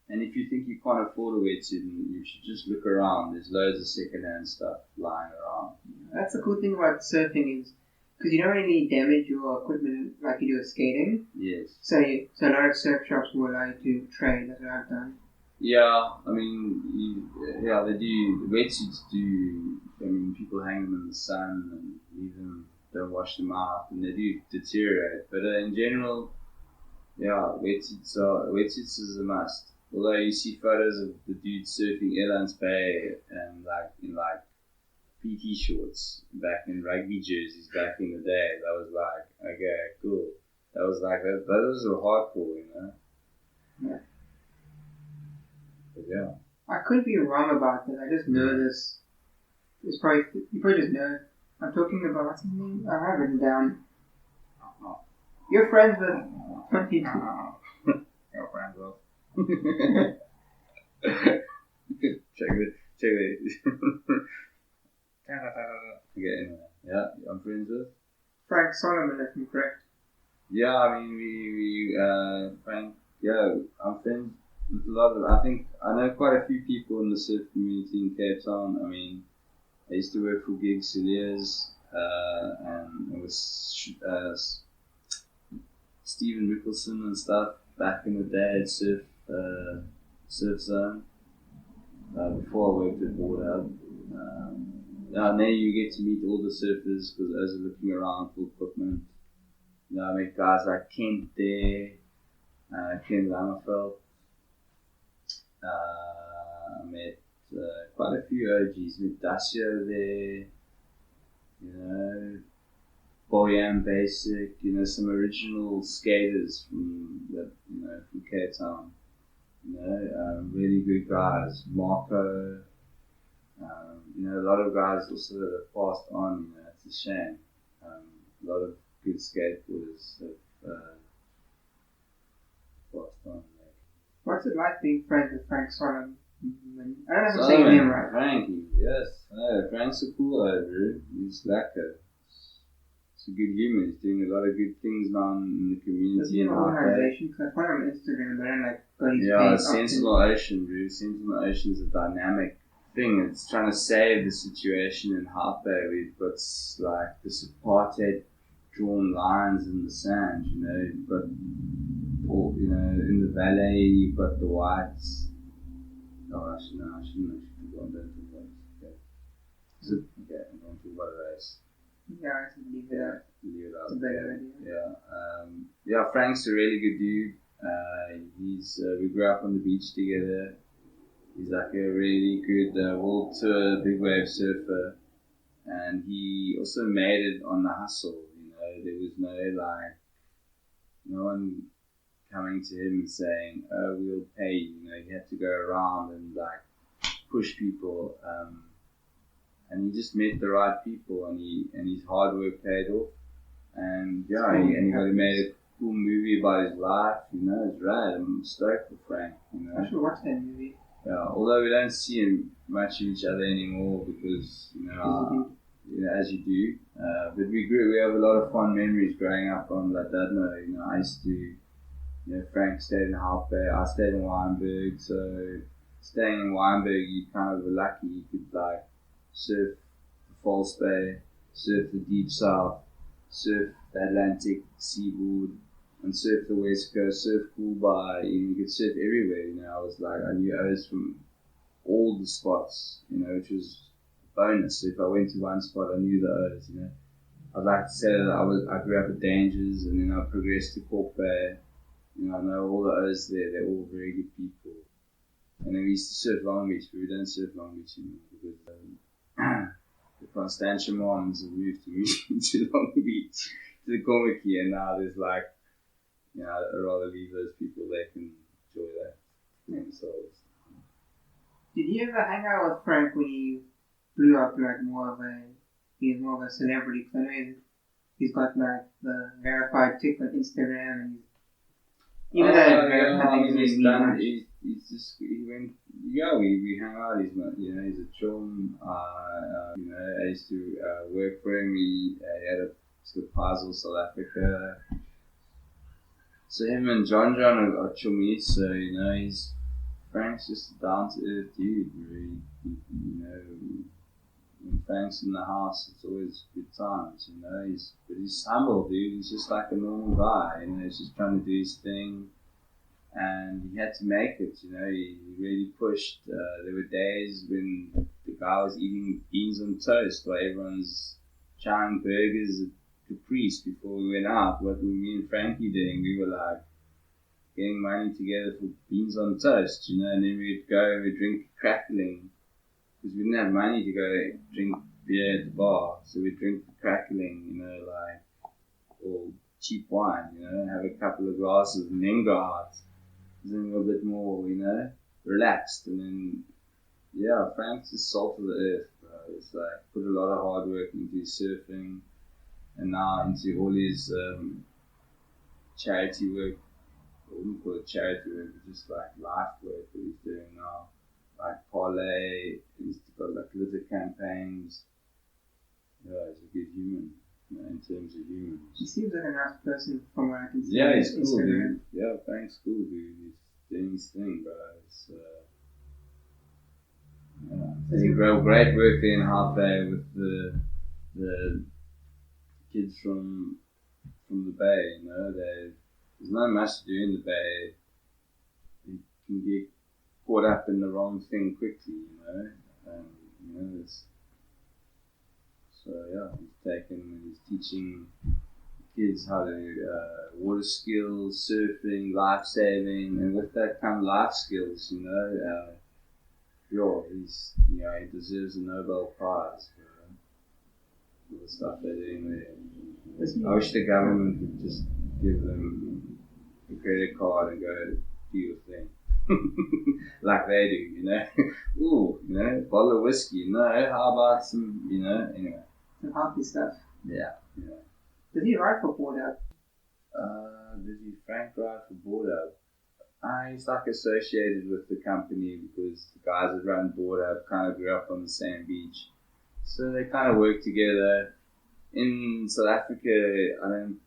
And if you think you can't afford a wetsuit, you should just look around. There's loads of second-hand stuff lying around.
That's the cool thing about surfing is because you don't really damage your equipment like you do with skating.
Yes.
So a lot of surf shops will allow you to trade. That's what I've done.
Yeah, I mean, they do. The wetsuits do. I mean, people hang them in the sun and leave them, don't wash them out, and they do deteriorate. But in general, wetsuits is a must. Although you see photos of the dude surfing Elands Bay and in PT shorts back in rugby jerseys back in the day, that was like, okay, cool. That was like those were hardcore, you know.
Yeah.
But yeah.
I could be wrong about this. I just know this. You probably just know. I'm talking about what's his name? I have written down. You're friends with 22.
You're friends with. Check it. Okay, yeah, I'm friends with
Frank Solomon, if I'm correct.
Yeah, I mean, Frank, yeah, I'm friends with a lot of, I think, I know quite a few people in the surf community in Cape Town. I mean, I used to work for Gigs Cilias, and it was Stephen Rickelson and stuff back in the day at Surf Zone, before I worked at Boardhub. Now you get to meet all the surfers because as you're looking around for equipment. You know, I met guys like Kent there, Ken Lammerfeld. I met quite a few OGs. Met Dacio there, you know, Boyan Basic, you know, some original skaters from Cape Town. You know, really good guys. Marco. You know, a lot of guys also that have passed on. You know, it's a shame. A lot of good skateboarders have passed on.
What's it like being friends with Frank Solomon? I don't know if I'm saying his name right.
Frankie, yes. No, Frank's a cool over. He's lekker. It's a good human. He's doing a lot of good things now in the community.
Does he have an organization? Because I follow him on Instagram, but I don't got his page.
Sentinel Ocean, dude. Sentinel Ocean is a dynamic thing. It's trying to save the situation in Harpe. We've got like this apartheid drawn lines in the sand, you know. You've got, in the valley, you've got the whites. Oh, I shouldn't actually go on that. Okay. Okay, I'm going to talk about a race.
Yeah, I should leave it out. It's a better idea.
Yeah, Frank's a really good dude. We grew up on the beach together. He's like a really good world tour big wave surfer, and he also made it on the hustle. You know, there was no one coming to him and saying, "Oh, we'll pay you." You know, he had to go around and like push people, and he just met the right people, and his hard work paid off, and he made a cool movie about his life. You know, it's rad. I'm stoked for Frank. You know,
I should watch that movie.
Yeah, although we don't see him much of each other anymore because as you do. But we have a lot of fun memories growing up on Ladadno. You know, I used to, Frank stayed in Half Bay, I stayed in Wynberg, so staying in Wynberg, you kind of were lucky. You could like surf the False Bay, surf the Deep South, surf the Atlantic seaboard, and surf the West Coast, surf Coolby. You could surf everywhere. You know, I knew O's from all the spots. You know, which was a bonus. So if I went to one spot, I knew the O's. You know, I'd like to say that I grew up at Dangers, and then I progressed to Cork Bay. You know, I know all the O's there. They're all very good people. And then we used to surf Long Beach, but we don't surf Long Beach anymore because the Constantia Moms have moved to Long Beach, to the Komaki, and now there's like, I'd rather leave those people. They can enjoy that themselves.
Did you ever hang out with Frank when he blew up like he's more of a celebrity? Because I know he's got like the verified tick on Instagram, and we hang out. He's a chum. I used to work for him. He had a puzzle South Africa. So him and John are chummies. So Frank's just a down to earth dude. Really, when Frank's in the house, it's always good times. But he's humble, dude. He's just like a normal guy. He's just trying to do his thing, and he had to make it. He really pushed. There were days when the guy was eating beans on toast while everyone's trying burgers at Caprice before we went out. What were me and Frankie doing? We were like getting money together for beans on toast, and then we'd go and we'd drink crackling. Because we didn't have money to go drink beer at the bar, so we drink the crackling, or cheap wine, have a couple of glasses and then go out. Then we're a bit more, relaxed. And then, Frank's the salt of the earth, bro. It's like, put a lot of hard work into his surfing, and now into all his charity work. I wouldn't call it charity work, but just like life work that he's doing now. Like parlay, he's got like litter campaigns. Yeah, he's a good human, in terms of humans. He seems like a nice person from what I can see.
Yeah, he's cool, dude. Yeah, Frank's cool, dude. He's doing his thing, bro. He's great work there in Half Bay with the kids from the Bay. There's not much to do in the Bay. You can get caught up in the wrong thing quickly, he's teaching kids how to water skills, surfing, life saving, and with that come life skills. He deserves a Nobel Prize for the stuff they're doing there. I wish the government could just give them a credit card and go do your thing. Like they do, Ooh, bottle of whiskey. No, how about some, anyway.
Some healthy stuff.
Yeah.
Does he ride for Boardhub?
Does he Frank ride for Boardhub? He's like associated with the company because the guys that run Boardhub kind of grew up on the same beach. So they kind of work together. In South Africa, I don't,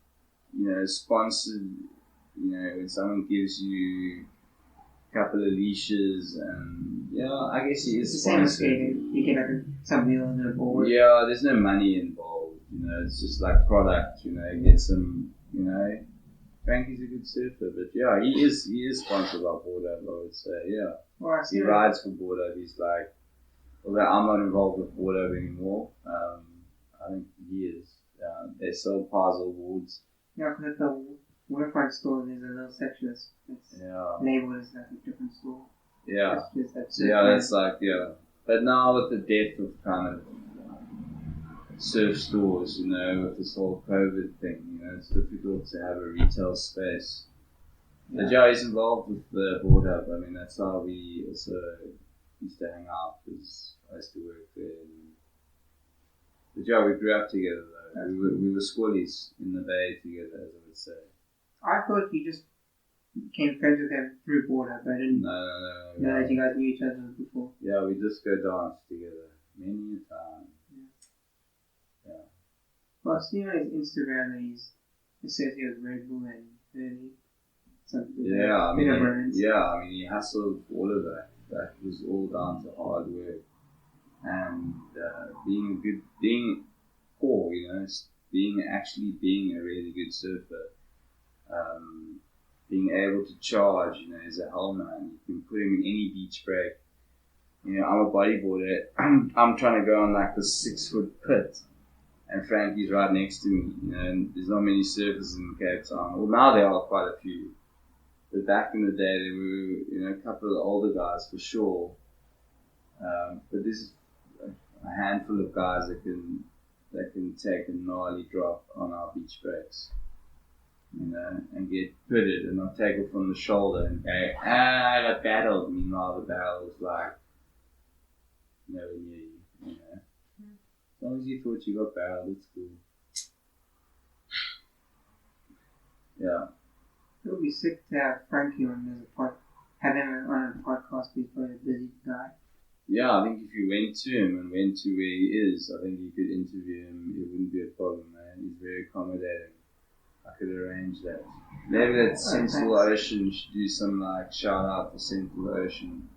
sponsored, when someone gives you couple of leashes, and I guess he is.
It's the same as skating. You get like some wheel on the board.
Yeah, there's no money involved. It's just like product. Get some. Frankie's a good surfer, but he is sponsored by Boardhub. I would say,
Well,
he rides for Boardhub. He's like, although I'm not involved with Boardhub anymore. I think he is. They sell puzzle boards.
Yeah, because at the waterfront store, there's a little section that's labeled as like a different store.
Yeah.
That's
like, But now with the death of kind of surf stores, with this whole COVID thing, it's difficult to have a retail space. But yeah, he's involved with the Boardhub. I mean, that's how we also used to hang out, because I used to work there. But yeah, we grew up together though. We were schoolies in the bay together, as I would say.
I thought you just became friends with him through Boardhub. I didn't
No.
know that you guys knew each other before.
Yeah, we just go dance together many a time. Yeah.
Well, I've seen on his Instagram that he's associated with Red Bull and Hurley.
I mean, he hustled all of that. That was all down to hard work and being poor, being a really good surfer, being able to charge, as a hellman. You can put him in any beach break. I'm a bodyboarder. I'm trying to go on like a 6-foot pit, and Frankie's right next to me. And there's not many surfers in Cape Town. Well, now there are quite a few. But back in the day, there were, a couple of older guys for sure. But this is a handful of guys that can take a gnarly drop on our beach breaks, and get pitted, and I'll take it from the shoulder and go, I got battled. Meanwhile, the battle was like nowhere near you, As long as you thought you got battled, it's cool. Yeah.
It would be sick to have Frankie on have him on a podcast. He's probably a busy guy.
Yeah, I think if you went to him and went to where he is, I think you could interview him. It wouldn't be a problem, man. He's very accommodating. I could arrange that. Maybe that Central Ocean should do some shout out for Central Ocean.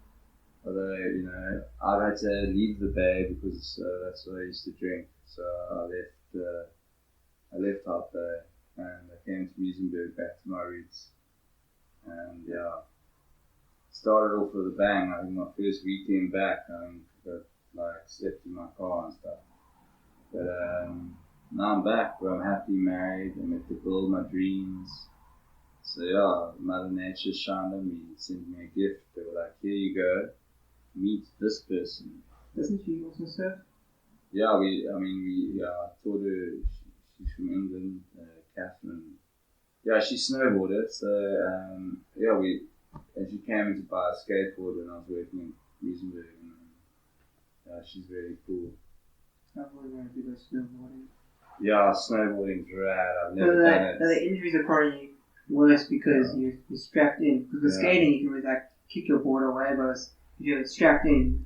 Although, I've had to leave the bay because that's where I used to drink. So I left out there. And I came to Muizenberg, back to my roots. And started off with a bang. I think my first weekend back, I got slept in my car and stuff. But now I'm back, where I'm happily married. I'm at the build my dreams. So yeah, Mother Nature shined on me and sent me a gift. They were like, here you go, meet this person.
Doesn't she also surf?
Yeah, I taught her. She's from England. Catherine. Yeah, she snowboarded, so and she came in to buy a skateboard when I was working in Muizenberg, and she's very cool.
I've always wanted to go snowboarding.
Yeah, snowboarding's rad. I've never done it.
The injuries are probably worse because you're strapped in. Because with skating, you can always kick your board away, but if you're strapped in,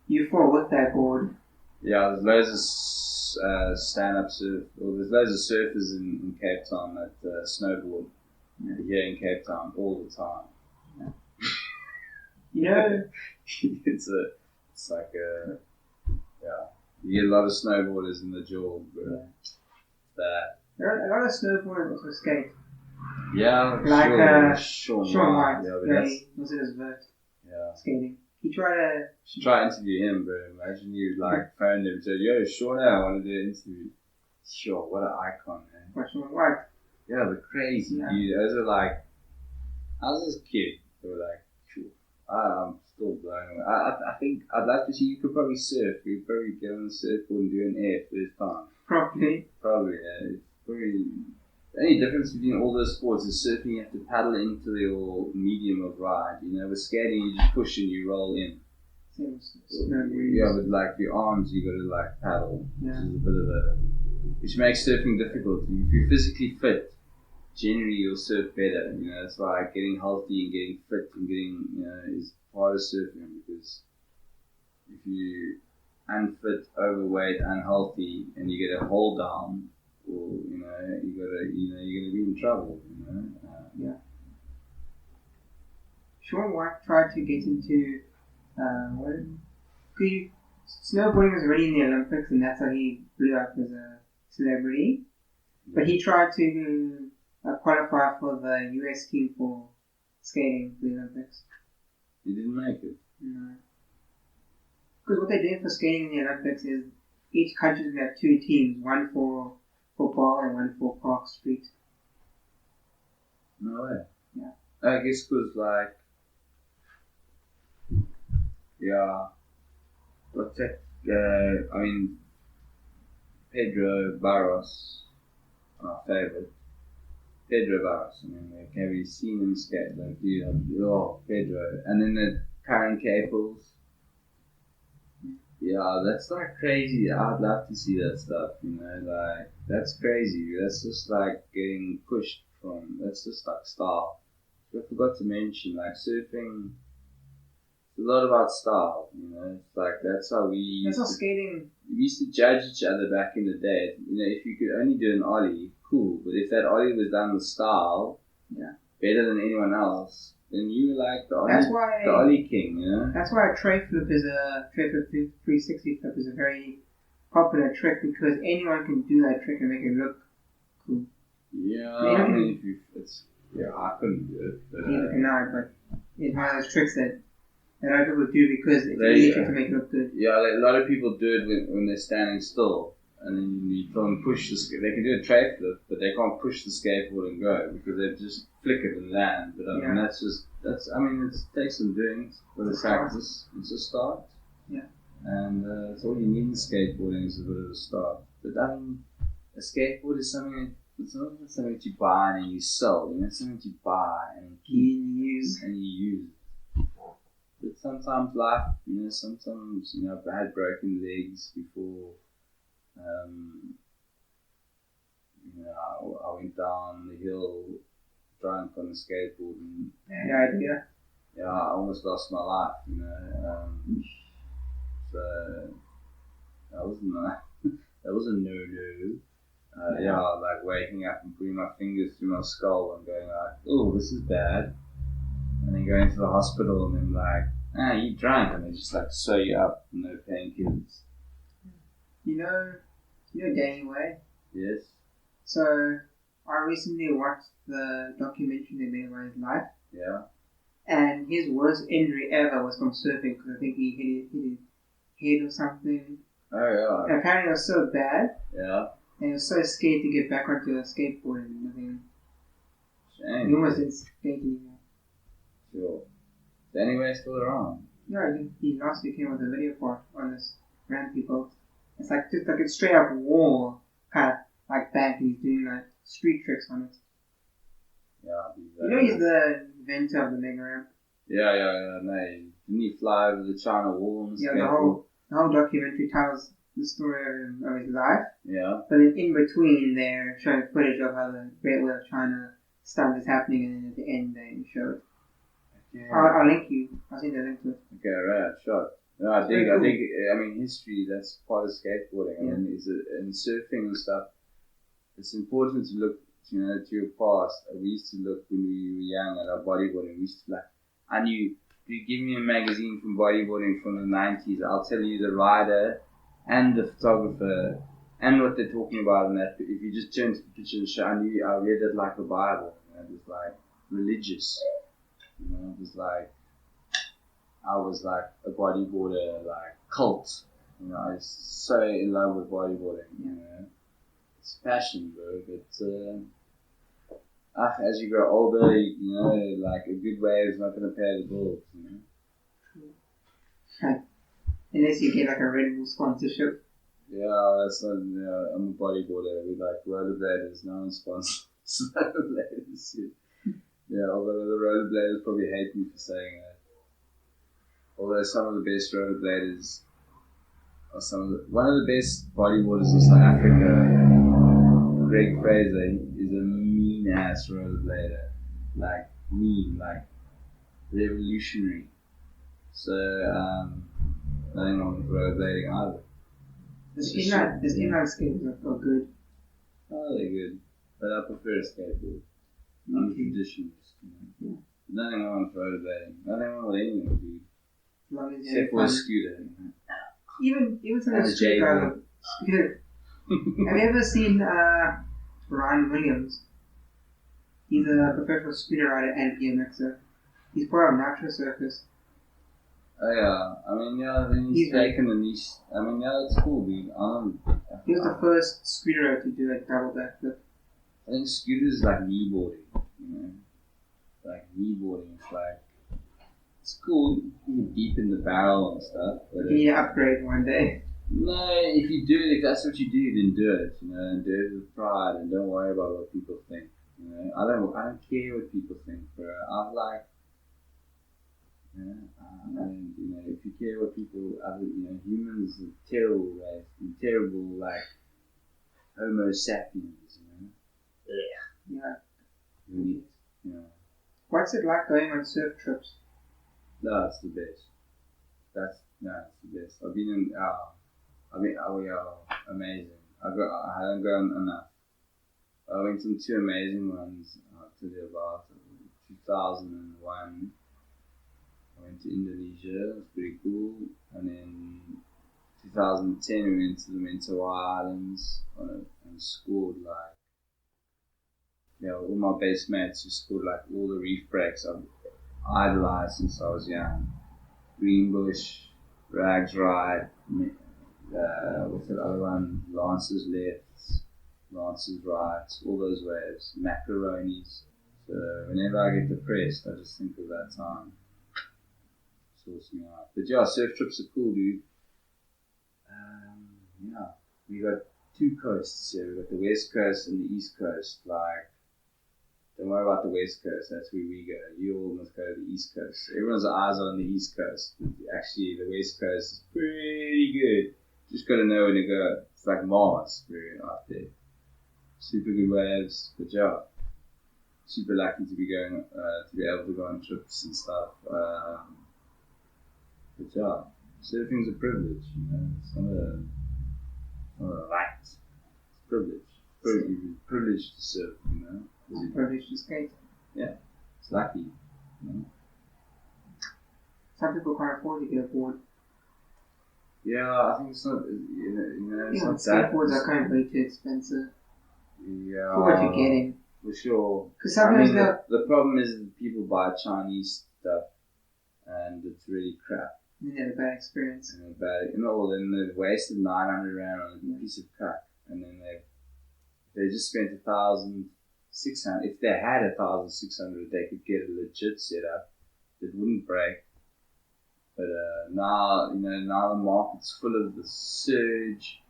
you fall with that board.
Yeah, there's loads of stand-up surf. Well, there's loads of surfers in Cape Town that snowboard here in Cape Town all the time. It's like you get a lot of snowboarders in the jaw, bro.
There are a lot of snowboarders also skate.
Yeah,
like
Sean
White.
Yeah, but
was it his vert?
Yeah.
Skating. He tried to.
Should try to interview him, bro. Imagine you phoned him and said, "Yo, Sean, I want to do an interview." Sure, what an icon, man.
What, Sean White?
Yeah, the crazy dude. Those are I was a kid. They were like, sure. I'm still blown away. I think I'd like to see you could probably surf. You could probably get on the surfboard and do an air first time.
Probably,
yeah. It's probably the only difference between all those sports is surfing. You have to paddle into your medium of ride. With skating, you just push and you roll in. Yeah, with your arms, you got to paddle, which is a bit of which makes surfing difficult. If you're physically fit, generally you'll surf better. That's why getting healthy and getting fit and getting is part of surfing, because if you unfit, overweight, unhealthy, and you get a hold down, well, you're gonna be in trouble.
Yeah. Sean White tried to get into snowboarding was already in the Olympics, and that's how he blew up as a celebrity. But he tried to qualify for the US team for skating for the Olympics.
He didn't make it.
No. Because what they're doing for skating in the Olympics is each country is going to have 2 teams, one for football and one for park street.
No way.
Yeah.
I guess because Pedro Barros, our favorite, Pedro Barros. I mean, like, have you seen him skate? Like, Pedro. And then the Karen Caples. Yeah, that's like crazy. I'd love to see that stuff, like, that's crazy. That's just like getting pushed from, that's just like style. I forgot to mention, like, surfing, it's a lot about style, it's like, that's how we
That's how skating.
We used to judge each other back in the day. If you could only do an ollie, cool, but if that ollie was done with style, better than anyone else, then you were like the ollie king,
That's why a tray flip 360 flip is a very popular trick, because anyone can do that trick and make it look cool.
Yeah, I mean, I couldn't do it. But,
neither can I, but it's one of those tricks that a lot of people do because it's easy to make it look good.
Yeah, like, a lot of people do it when they're standing still, and then you try and push they can do a tray flip, but they can't push the skateboard and go because they just flick it and land. But I mean, it takes some doing for the practice. It's a start.
Yeah.
And that's all you need in skateboarding is a bit of a start. But I mean, a skateboard is something. It's not something that you buy and you sell. It's something that you buy and you use. But sometimes life, sometimes, I've had broken legs before. I went down the hill drunk on the skateboard and I almost lost my life, so that was a no-no. Like waking up and putting my fingers through my skull and going like, oh, this is bad. And then going to the hospital and then like, you drunk, and they just like sew you up with no painkillers.
You know Danny Way?
Yes.
So I recently watched the documentary they made about his life.
Yeah.
And his worst injury ever was from surfing, because I think he hit his head or something.
Oh yeah.
And apparently it was so bad.
Yeah.
And he was so scared to get back onto a skateboard and nothing.
Shame.
He almost didn't skate anymore.
Sure. Is Danny Way still around?
Yeah, he last week came with a video for on this rampy boat. It's like just like a straight up wall kind of like bank, and he's doing like street tricks on it.
Yeah.
He's the inventor of the mega ramp.
Yeah. No, didn't he fly over the China Wall on the skateboard?
The whole documentary tells the story of his life.
Yeah.
But then in between, they're showing footage of how the Great Wall of China stuff is happening, and then at the end they show it.
Okay.
I'll link you. I'll send the link to it.
Okay, right, sure. No, I think, history, that's part of skateboarding. I mean, and surfing and stuff, it's important to look, to your past. We used to look when we were young at our bodyboarding. We used to if you give me a magazine from bodyboarding from the 90s, I'll tell you the rider and the photographer and what they're talking about in that. If you just turn to the picture and show, I read it like a Bible. It was like religious. It was like, I was like a bodyboarder, like cult. I was so in love with bodyboarding. It's passion, bro. But as you grow older, like a good wave is not going to pay the bills.
Unless you get like a Red Bull sponsorship.
Yeah, that's not. I'm a bodyboarder. We like rollerbladers. No one sponsors rollerbladers. Yeah, although the rollerbladers probably hate me for saying that. Although some of the best rollerbladers are one of the best bodyboarders in South Africa, Greg Fraser, is a mean ass rollerblader. Like mean, like revolutionary. So nothing wrong with rollerblading either.
The inline skates are good.
Oh, they're good. But I prefer a skateboard. I'm a traditionalist. Nothing wrong with rollerblading. Nothing wrong with anything, dude.
As long as
except for a scooter.
Even some of the street guys are good. Have you ever seen Ryan Williams? He's a professional scooter rider and BMXer. He's part of Nitro Circus.
Oh yeah, I mean then he's taken the niche. I mean it's cool, dude.
He was the first scooter to do a double backflip.
I think scooters is like kneeboarding, like kneeboarding. It's like it's cool. You can deepen the barrel and stuff. But
you need to upgrade one day.
No, if you do it, if that's what you do, then do it. And do it with pride, and don't worry about what people think.
You know, I don't care what people think, bro. I'm like, you know, if you care what people, humans are terrible, right? Terrible, like Homo sapiens, you know.
Yeah.
Really,
What's it like going on surf trips?
No, it's the best. It's the best. I've been in, we are amazing. I haven't gone enough. I went on 2 amazing ones. I'll tell you about 2001. I went to Indonesia. It was pretty cool. And then 2010 we went to the Mentawai Islands and scored like, all my best mates who scored like all the reef breaks I've idolized since I was young. Greenbush, Rags Right, what's that other one? Lance's Lefts, Lance's Rights, all those waves, macaronis. So whenever I get depressed, I just think of that time. Sorts me out. But yeah, surf trips are cool, dude. We got 2 coasts here. We got the West Coast and the East Coast. Like, don't worry about the West Coast, that's where we go. You all must go to the East Coast. Everyone's eyes are on the East Coast. Actually, the West Coast is pretty good. Just gotta know when to go. It's like Mars, out there. Super good waves, good job. Super lucky to be going, to be able to go on trips and stuff. Good job. Surfing's a privilege, It's not a right. It's a privilege. Privilege to surf,
It's privilege to skate.
Yeah, it's lucky.
Some people can't afford to get a board.
Yeah, I think it's not. It's not that.
Skateboards are kind of way too expensive.
Yeah.
For what you're getting.
For sure.
Because sometimes
the problem is that people buy Chinese stuff, and it's really crap.
You had a bad experience.
And then they've wasted 900 rand on a piece of crap, and then they just spent 1,600. If they had 1,600, they could get a legit setup that wouldn't break. But now the market's full of the surge,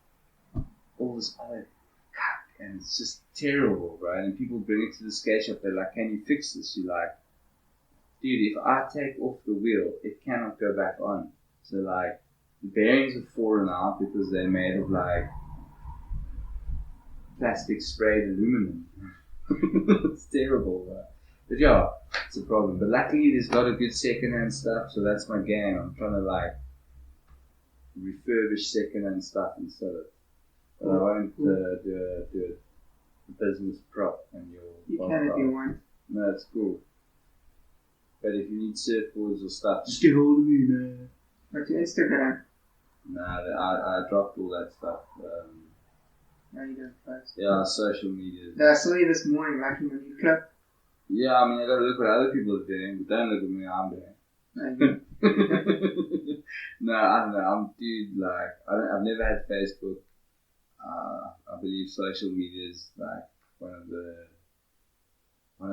all this other cuck, and it's just terrible, right? And people bring it to the skate shop. They're like, "Can you fix this?" You're like, dude, if I take off the wheel, it cannot go back on. So like, the bearings have fallen out because they're made of like plastic sprayed aluminum. It's terrible, right? But yeah, it's a problem. But luckily there's a lot of good second-hand stuff, so that's my game. I'm trying to like refurbish second-hand stuff and sell it. But I won't do a business prop and
you can if you want.
No, it's cool. But if you need surfboards or stuff, just get hold of me, man.
What's your Instagram?
Nah, I dropped all that stuff.
No, you don't post.
Yeah, social media.
I saw you this morning liking my new clip.
Yeah, I mean, I gotta look what other people are doing, but don't look at me, I'm doing. No, I don't know. I've never had Facebook. I believe social media is like one of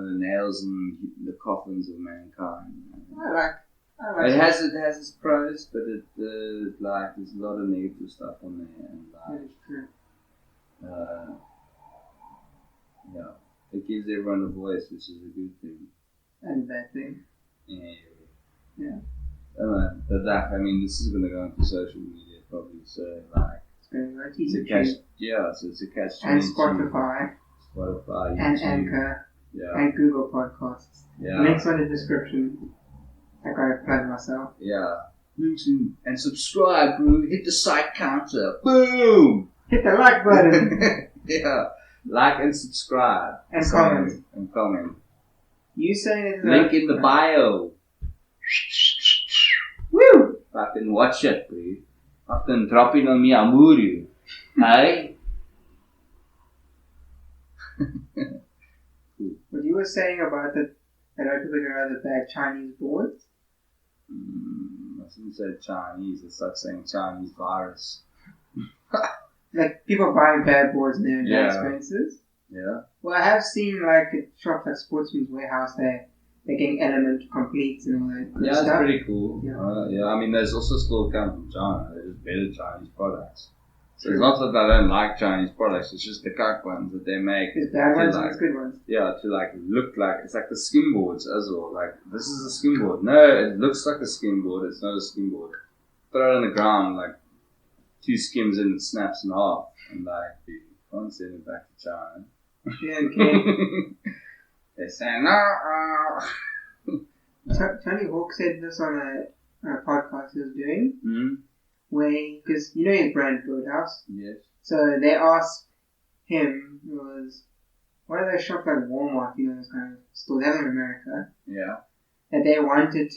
the nails in the coffins of mankind.
I like
it. Has its pros, but there's a lot of negative stuff on there, and
that is true.
It gives everyone a voice, which is a good thing.
And a bad thing.
Yeah. But this is gonna go into social media probably. So
it's going to go to
it's a catch. Yeah, so it's a catch.
And Spotify.
YouTube.
And Anchor.
Yeah.
And Google Podcasts.
Yeah.
Links on the description. I gotta plug myself.
Yeah. Links in and subscribe, bro. Hit the site counter. Boom.
Hit the like button.
Yeah. Like and subscribe.
And comment. You saying it?
Link in the bio.
Woo!
Fucking watch it, bro. Fucking drop in on me, Amuru. Hey?
What you were saying about that a lot of people get rather bad Chinese boards?
I shouldn't say Chinese, it's like saying Chinese virus.
Like people buying bad boards and they're bad experiences?
Yeah.
Well, I have seen like at shops like Sportsman's Warehouse, they're getting element completes and all that good stuff.
It's pretty cool.
Yeah.
I mean, there's also still come from China. They're just better Chinese products.
So it's not that I don't like Chinese products, it's just the cuck ones that they make.
There's bad ones
like,
and there's good ones.
Yeah, to like look like, it's like the skimboards as well. Like, this is a skimboard. No, it looks like a skimboard, it's not a skimboard. Throw it on the ground, like 2 skims and it snaps in half. And like, you can't send it back to China.
Yeah, okay.
They say, no.
Tony Hawk said this on a podcast he was doing,
Hmm?
where, because you know his brand Birdhouse,
Yes.
so they asked him, it was one of those shops like Walmart, you know, those kind of stores, they have them in America,
Yeah.
that they wanted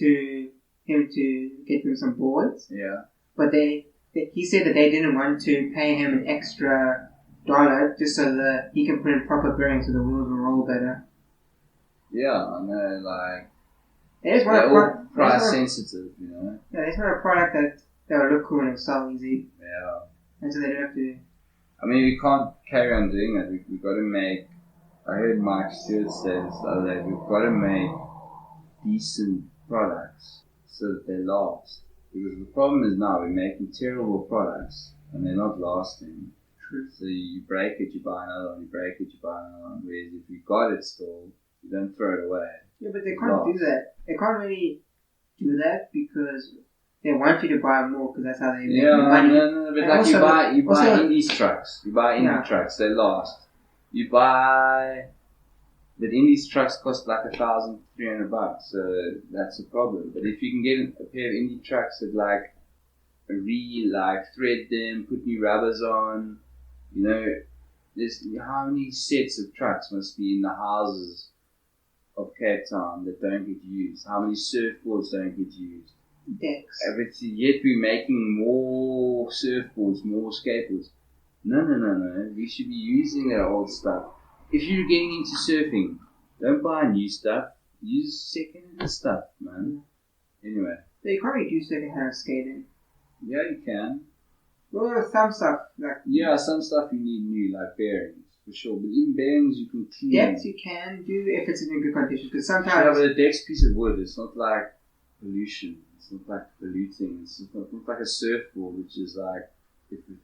him to get them some boards,
Yeah.
but he said that they didn't want to pay him an extra $1 just so that he can put in proper bearings so the wheels will roll better.
Yeah, I know, like,
They just want
they're
a
all price sensitive, you know?
Yeah, they just want a product that will look cool and will sell easy,
Yeah.
and so they don't have to.
I mean, we can't carry on doing that. We've got to make, I heard Mike Stewart say this the other day, we've got to make decent products so that they last. Because the problem is now we're making terrible products and they're not lasting.
True.
So you break it, you buy another one, you break it, you buy another one. Whereas if you got it still, you don't throw it away.
Yeah, but they can't do that. They can't really do that because they want you to buy more because that's how they make money.
No, but
And
like
also-
you buy
also-
Indies trucks. You buy Indie
Yeah.
trucks, they last. You buy, but Indies trucks cost like $1,300, so that's a problem. But if you can get a pair of Indie trucks that like thread them, put new rubbers on, you know, there's how many sets of trucks must be in the houses of Cape Town that don't get used? How many surfboards don't get used?
Decks.
Everything, yet we're making more surfboards, more skateboards. No. We should be using that old stuff. If you're getting into surfing, don't buy new stuff. Use second-hand stuff, man. Anyway,
So you can't really do second-hand skating.
yeah, you can.
Well, there's some stuff like
Yeah, some stuff you need new, like bearings, for sure. But even bearings you can clean.
decks you can do if it's in good condition. Because
Yeah,
sometimes
but a deck's piece of wood. It's not like pollution. It's not like polluting. It's not like a surfboard, which is like if it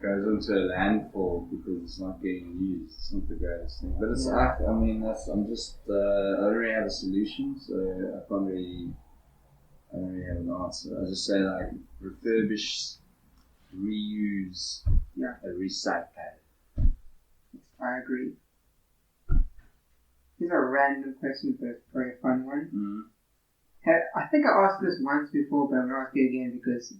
goes into a landfill because it's not getting used. It's not the greatest thing. But it's
Yeah.
I mean, I'm just I don't really have a solution, so I don't really have an answer. I just say like refurbish, reuse,
Yeah.
and recycle.
I agree. Here's a random question, but probably a fun one.
Mm.
I think I asked this once before, but I'm going to ask you again because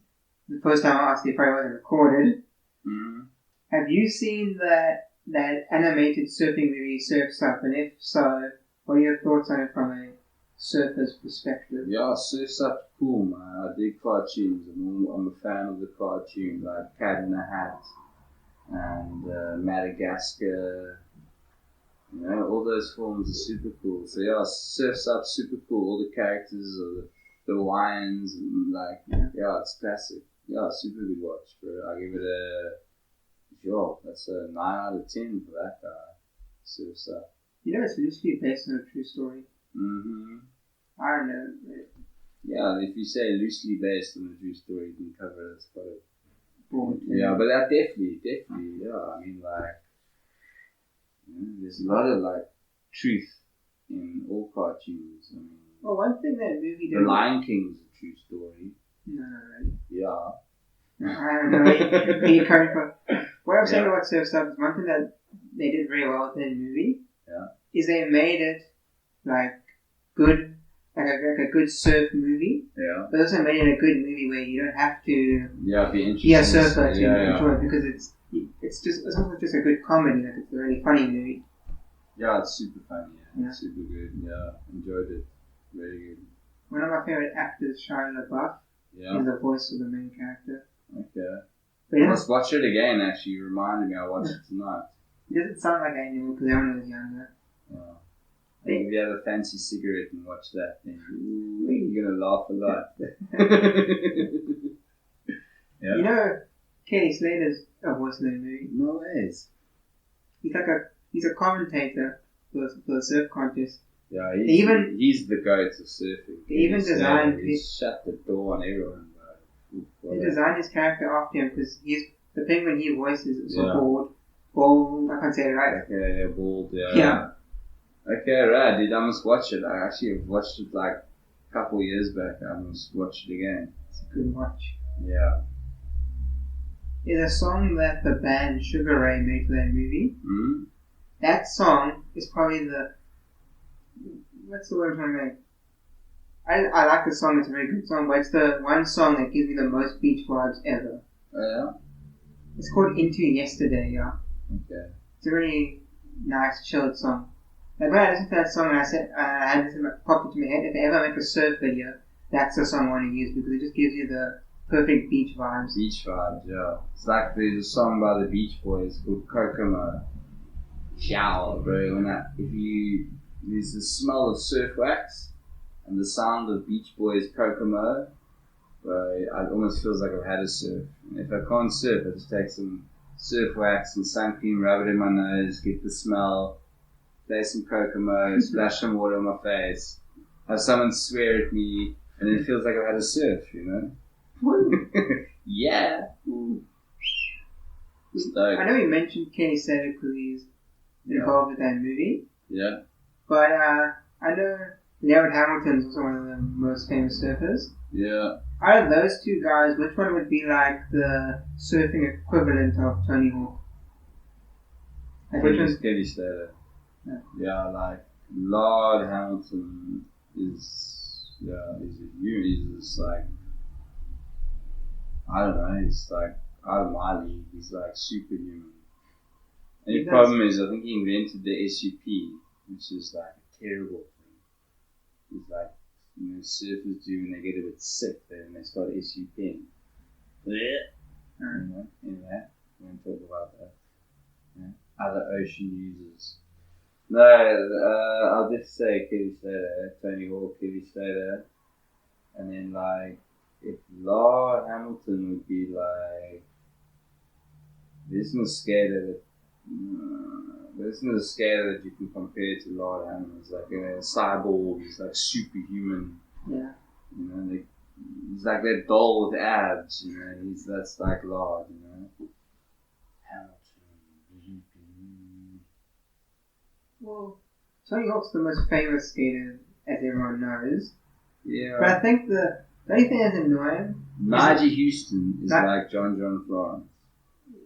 the first time I asked you probably wasn't recorded.
Mm.
Have you seen that animated surfing movie, Surf's Up? And if so, what are your thoughts on it from a surfer's perspective?
Yeah, Surf's Up cool, man. I dig cartoons. I'm a fan of the cartoons, like Cat in the Hat and Madagascar. You know, all those films are super cool. So yeah, Surf's Up, super cool. All the characters are the Hawaiians and like, yeah, it's classic. Yeah, super good watch, bro. I give it that's a 9 out of 10 for that guy. Surf's Up.
You know, it's loosely based on a true story.
Mm-hmm.
I don't know.
Yeah, if you say loosely based on a true story, you can cover it. It's quite a
Broad.
yeah, but that definitely, yeah. I mean, like, you know, there's a lot of like truth in all cartoons. I mean,
Well, one thing that movie
The Lion King's a true story.
No.
Yeah.
I don't know where you're coming from. What I'm saying about Surf's Up is one thing that they did very well with the movie.
Yeah.
Is they made it like good, like a good surf movie.
Yeah.
But also made it a good movie where you don't have to
Yeah, be interesting.
be a surfer to
yeah.
enjoy it because it's also just a good comedy. Like it's a really funny movie.
Yeah, it's super funny.
Yeah.
It's super good. Yeah, enjoyed it. Very good.
One of my favorite actors, Shia LaBeouf,
Yeah.
is the voice of the main character.
Okay.
But he
I
doesn't,
must watch it again. Actually, you reminded me. I watched it tonight.
he doesn't sound like that anymore because everyone was younger.
Yeah. I think if you have a fancy cigarette and watch that, then you're gonna laugh a lot. Yeah.
You know, Kenny Slater's a voice in the movie.
No ways.
He's a commentator for the surf contest.
Yeah,
Even-
he's the goat of surfing.
They even designed
He's shut the door on everyone, bro.
They designed his character after him because The penguin he voices is
Yeah.
called Bald. I can't say it right.
Okay, bald, yeah.
Yeah.
Okay, right, dude, I must watch it. I actually watched it like a couple years back. I must watch it again.
It's a good watch.
Yeah.
There's a song that the band Sugar Ray made for that movie.
Hmm?
That song is probably the... What's the word I'm trying to make? I like the song, it's a very good song, but it's the one song that gives me the most beach vibes ever.
Oh, yeah?
It's called Into Yesterday, yeah.
Okay.
It's a really nice, chilled song. Like when I listened to that song and I said, I had this popped into my head, if I ever make a surf video, that's the song I want to use because it just gives you the perfect beach vibes.
Beach vibes, yeah. It's like there's a song by the Beach Boys called Kokomo. Shower, bro. There's the smell of surf wax and the sound of Beach Boys Kokomo, bro, it almost feels like I've had a surf. And if I can't surf, I just take some surf wax and sun cream, rub it in my nose, get the smell, play some Kokomo, splash some water on my face, have someone swear at me, and it feels like I've had a surf, you know? Yeah. Ooh.
I know you mentioned Kenny Slater because he's involved with that movie,
Yeah.
but I know Laird Hamilton's also one of the most famous surfers.
Yeah.
Out of those two guys, which one would be like the surfing equivalent of Tony Hawk? Like which one's
Kelly Slater.
Yeah.
Yeah, like Lord Hamilton is just like, I don't know, he's like out of my league. He's like superhuman. And the problem is, I think he invented the SUP, which is like a terrible thing. It's like, you know, surfers do when they get a bit sick, then they start SUPing. Anyway, we won't talk about that. Yeah. Other ocean users. No, I'll just say Kelly Slater, Tony Hawk, Kelly Slater, and then like, if Lord Hamilton would be like, there's no skater that you can compare to Lord Hamilton. He's like a cyborg, he's like superhuman.
Yeah.
You know, he's like that doll with abs, you know, that's like Lord, you know. Hamilton.
Well, Tony Hawk's the most famous skater, as everyone knows.
Yeah.
But I think the only thing that's annoying...
Nigel Houston is like John Florence.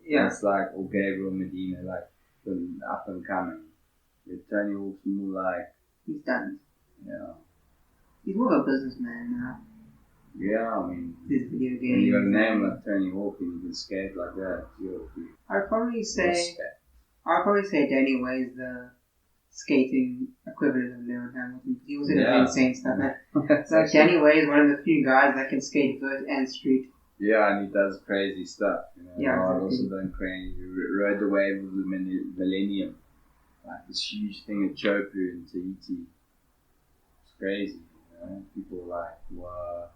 Yeah.
It's like, or Gabriel Medina, like the up and coming. With Tony Hawk's more like,
He's done.
yeah.
He's more of a businessman now.
Yeah, I mean,
His video games.
when you got a name like Tony Hawk and you can skate like that, you'll be
I'd probably say
respect.
Danny Way is the skating equivalent of Lewis Hamilton. He also does
Yeah.
insane stuff. It's like Danny Way is one of the few guys that can skate vert and street.
Yeah, and he does crazy stuff. You know,
Yeah,
I've
exactly.
also done crazy. He rode the wave of the millennium, like this huge thing at Chopu in Tahiti. It's crazy. You know, people were like, wow.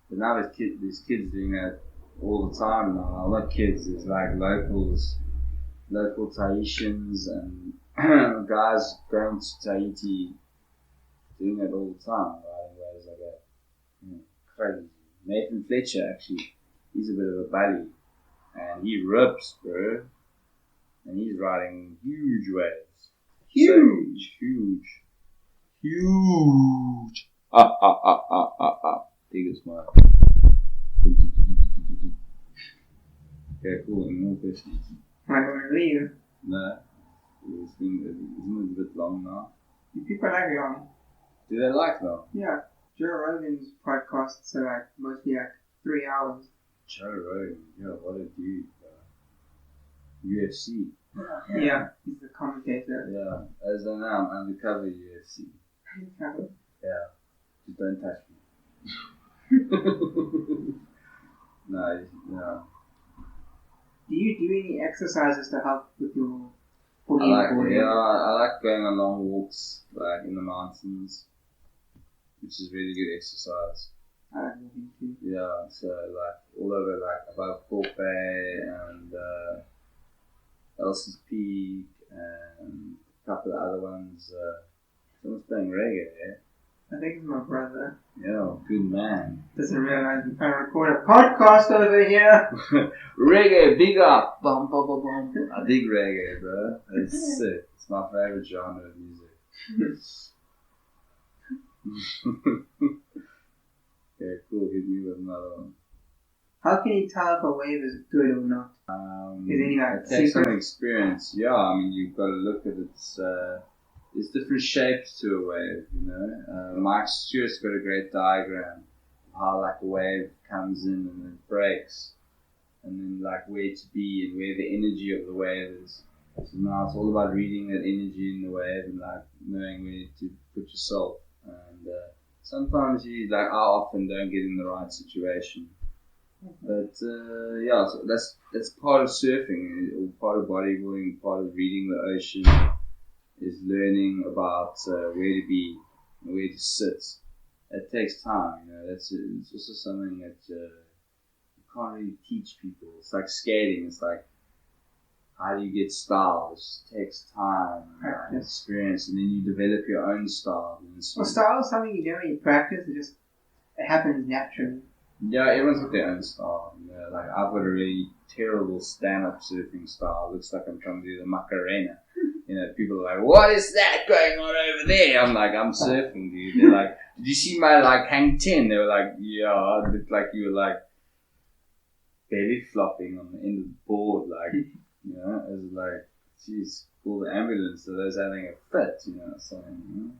But now there's kids doing that all the time now. Not kids, there's like local Tahitians and guys going to Tahiti doing that all the time, riding waves like that. You know, crazy. Nathan Fletcher, actually, he's a bit of a buddy, and he rips, bro. And he's riding huge waves. Huge. Biggest one. Okay, cool. Any more questions?
Am I going to leave?
No. Isn't it a bit long now?
Do people like long?
Do they like now?
Yeah. Joe Rogan's podcasts are like mostly like 3 hours.
Joe Rogan, yeah, what a dude. UFC.
Yeah. He's the commentator.
Yeah, as I know, I'm undercover UFC. Yeah, just don't touch me. No, no.
Do you do any exercises to help with your
I like going on long walks, like in the mountains, which is really good exercise.
I like walking too.
Yeah, so like all over, like above Port Bay and Elsie's Peak and a couple of other ones. Someone's playing reggae, eh?
I think it's my brother.
Yeah, good man.
Doesn't realize I'm trying to record a podcast over here.
Reggae, big up! Bum, bum, bum, bum. I dig reggae, bro. It's sick. It's my favorite genre of music. Okay, cool. Hit me with another one.
How can you tell if a wave is good or not? Is there any like
It takes some
secret?
experience. Yeah, I mean, you've got to look at its. There's different shapes to a wave, you know. Mike Stewart's got a great diagram of how like a wave comes in and then breaks, and then like where to be and where the energy of the wave is. So now it's all about reading that energy in the wave and like knowing where to put yourself. And sometimes you like I often don't get in the right situation. But yeah, so that's part of surfing, or part of bodybuilding, part of reading the ocean, is learning about where to be, and where to sit. It takes time, you know. It's also something that you can't really teach people. It's like skating. It's like how do you get style? It just takes time and experience, and then you develop your own style.
Well, style is something you do when you practice. It happens naturally.
Yeah, everyone's got their own style. You know, like I've got a really terrible stand-up surfing style. It looks like I'm trying to do the Macarena. You know, people are like, "What is that going on over there?" I'm like, "I'm surfing, dude." They're like, "Did you see my like hang 10?" They were like, "Yeah." It looked like you were like belly flopping on the end of the board, like you know. It was like, "Geez, call the ambulance." So those having a fit, you know, something.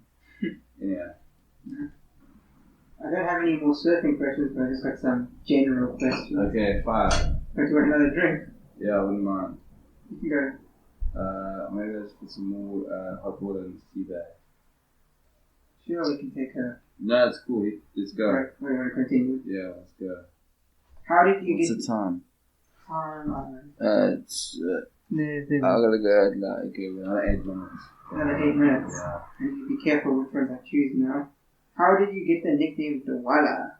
Yeah.
I don't have any more surfing questions, but I just got some general questions.
Okay, fire.
Want you want another drink?
Yeah, I wouldn't mind.
You can go.
Maybe let's put some more hot water in the tea bag.
Sure, we can take a
No, it's cool. Let's go.
break. We want to continue.
Yeah, let's go.
How did you
What's
get
the time?
time?
It's. I gotta go at like another 8 minutes.
Another 8 minutes.
Yeah.
And you be careful which ones I choose now. How did you get the nickname Dwala?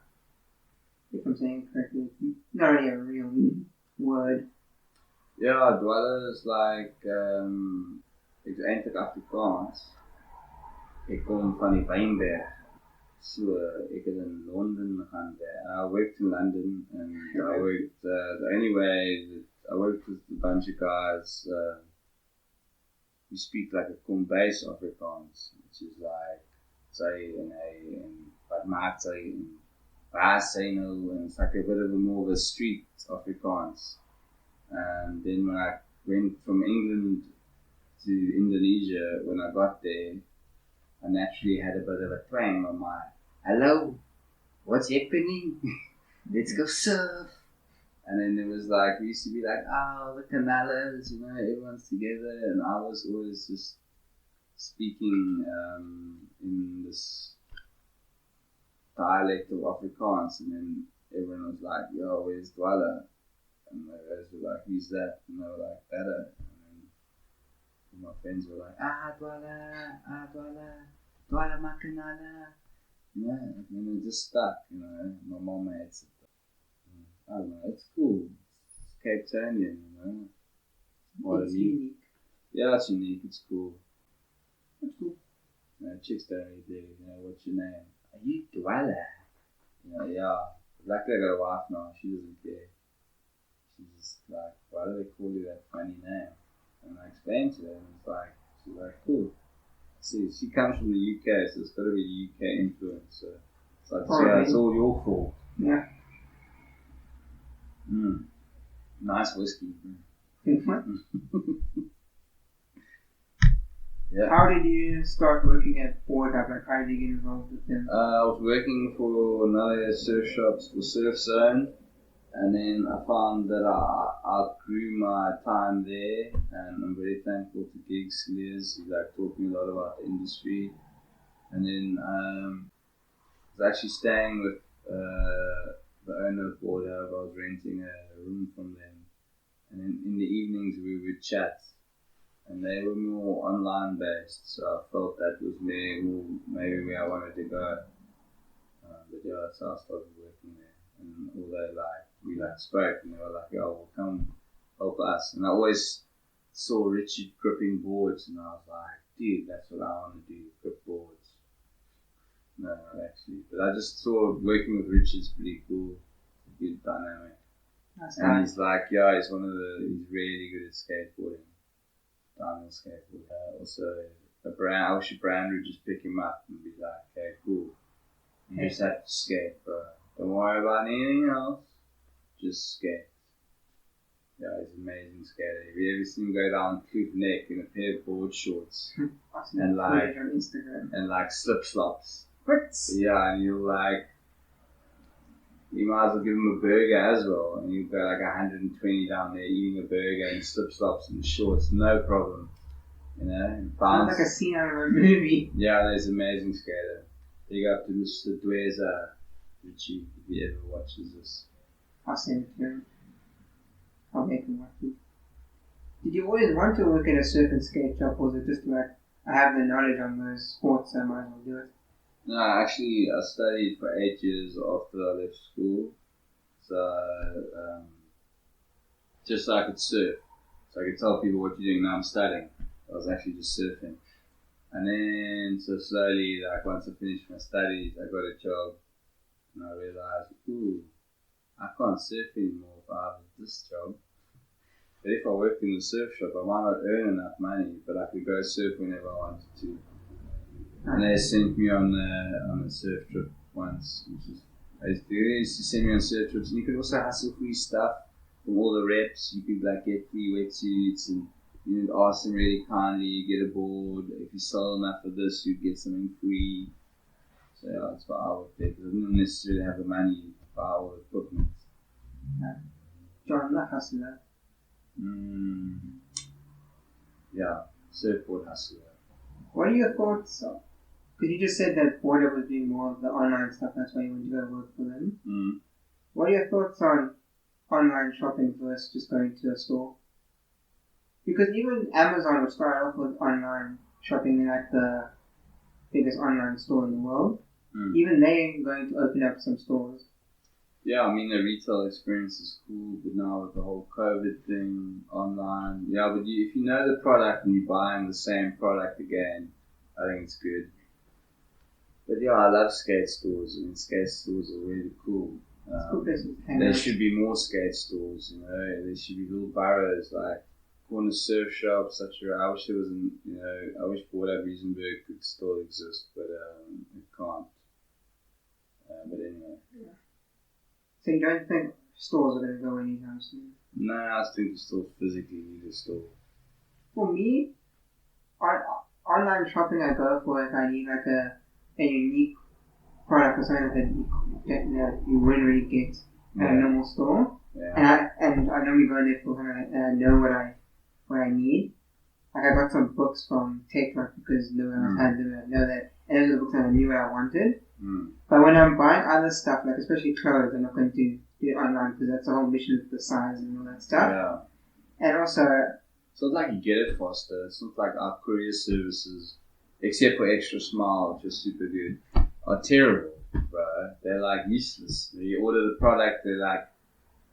If I'm saying it correctly, it's not really a real word.
Ja, dwellen is like, ek is eintlik Afrikaans. Ek kom van die Wynberg. So, ek het in London gaan there. I worked in London and I worked, the only way that I worked with a bunch of guys who speak like a Kombuis Afrikaans, which is like, say, and wat maak sy, en waar sy nou, and it's like a bit of a more of a street Afrikaans. And then when I went from England to Indonesia, when I got there, I naturally had a bit of a twang on my, hello, what's happening? Let's go surf. And then it was like, we used to be like, oh, the Canales, you know, everyone's together. And I was always just speaking in this dialect of Afrikaans. And then everyone was like, yo, where's Dwala? And my guys were like, who's that? And they were like, Better. And then my friends were like, Dwala, Dwala Makanala. Yeah, and then it just stuck, you know. My mom had said that. I don't know, it's cool. It's Cape Townian, you know.
It's unique.
Yeah, it's unique, it's cool.
That's cool.
You know, chicks don't really do, you know, what's your name? Are you Dwala? You know, yeah. Luckily I got a wife now, she doesn't care. She's just like, why do they call you that funny name? And I explained to her, and it's like, she's like, cool. See, she comes from the UK, so it's got to be a UK influence. So it's like, yeah, it's all your fault.
Yeah.
Nice whiskey. Yeah.
How did you start working at Boardhub? Like, how did you get involved with them?
I was working for another surf shop for Surf Zone, and then I found that I outgrew my time there, and I'm very thankful to Gigs Liz, who like taught me a lot about the industry. And then I was actually staying with the owner of Boardhub. I was renting a room from them, and then in the evenings we would chat. And they were more online based, so I felt that was maybe where I wanted to go. But yeah, that's how I started working there. And although we spoke, and they were like, "Yo, well, come help us." And I always saw Richard gripping boards, and I was like, "Dude, that's what I want to do, grip boards." No, not actually. But I just saw working with Richard's pretty cool. Good dynamic.
That's
And
nice.
he's like, he's he's really good at skateboarding. Downhill skateboarding. Also, I wish a brand would just pick him up and be like, okay, cool. You just have to skate, bro. Don't worry about anything else. Just skate. Yeah, he's an amazing skater. Have you ever seen him go down Cliff Neck in a pair of board shorts?
I've seen
And
that
like-
footage on Instagram.
And like slip flops.
What?
Yeah, and you're like, you might as well give him a burger as well. And you go like 120 down there eating a burger and slip flops and shorts, no problem. You know, and
Sounds
bounce.
like a scene out of a movie.
Yeah, there's an amazing skater. Big up to Mr. Dweza Richie, if he ever watches this.
I'll send it to him. I'll make him watch it. Did you always want to work in a surf and skate shop, or was it just like, I have the knowledge on those sports, so I might as well do it?
No, actually, I studied for 8 years after I left school. So, just so I could surf. So I could tell people what you're doing now. I'm studying. I was actually just surfing. And then, so slowly, like once I finished my studies, I got a job. And I realized, I can't surf anymore if I have this job. But if I worked in the surf shop, I might not earn enough money, but I could go surf whenever I wanted to. And they sent me on a surf trip once. They used to send me on surf trips, and you could also hustle free stuff from all the reps. You could like get free wetsuits, and you'd ask them really kindly, you get a board. If you sell enough of this, you'd get something free. So yeah, that's what I would take. I didn't necessarily have the money to buy all the equipment.
John, the hustler.
Yeah, surfboard hustler.
What are your thoughts? Because you just said that Boardhub was doing more of the online stuff, that's why you went to go work for them. What are your thoughts on online shopping versus just going to a store? Because even Amazon would start off with online shopping, like the biggest online store in the world. Even they are going to open up some stores.
Yeah, I mean the retail experience is cool, but now with the whole COVID thing, online, yeah, but if you know the product and you're buying the same product again, I think it's good. But yeah, I love skate stores. I mean, skate stores are really cool.
It's cool places to hang
There
out.
should be more skate stores, you know. There should be little boroughs like corner surf shops, such as I wish there wasn't, you know. I wish Boardhub Riesenberg could still exist, but it can't. But anyway.
So you don't think stores are going to go anytime soon?
No, I think you still physically need a store.
For me, online shopping I go for if I need like a unique product or something that you wouldn't really get at a normal store.
Yeah.
And I normally go in there for something and I know what I need. Like I got some books from TikTok because no one else had them, and I know that. And those are the books that I knew what I wanted. But when I'm buying other stuff, like especially clothes, I'm not going to do it online because that's the whole mission of the size and all that stuff.
Yeah.
And also,
It's not like you get it faster. It's not like our courier services, except for Extra Smile, which is super good, are terrible, bro. They're like useless. You order the product, they're like,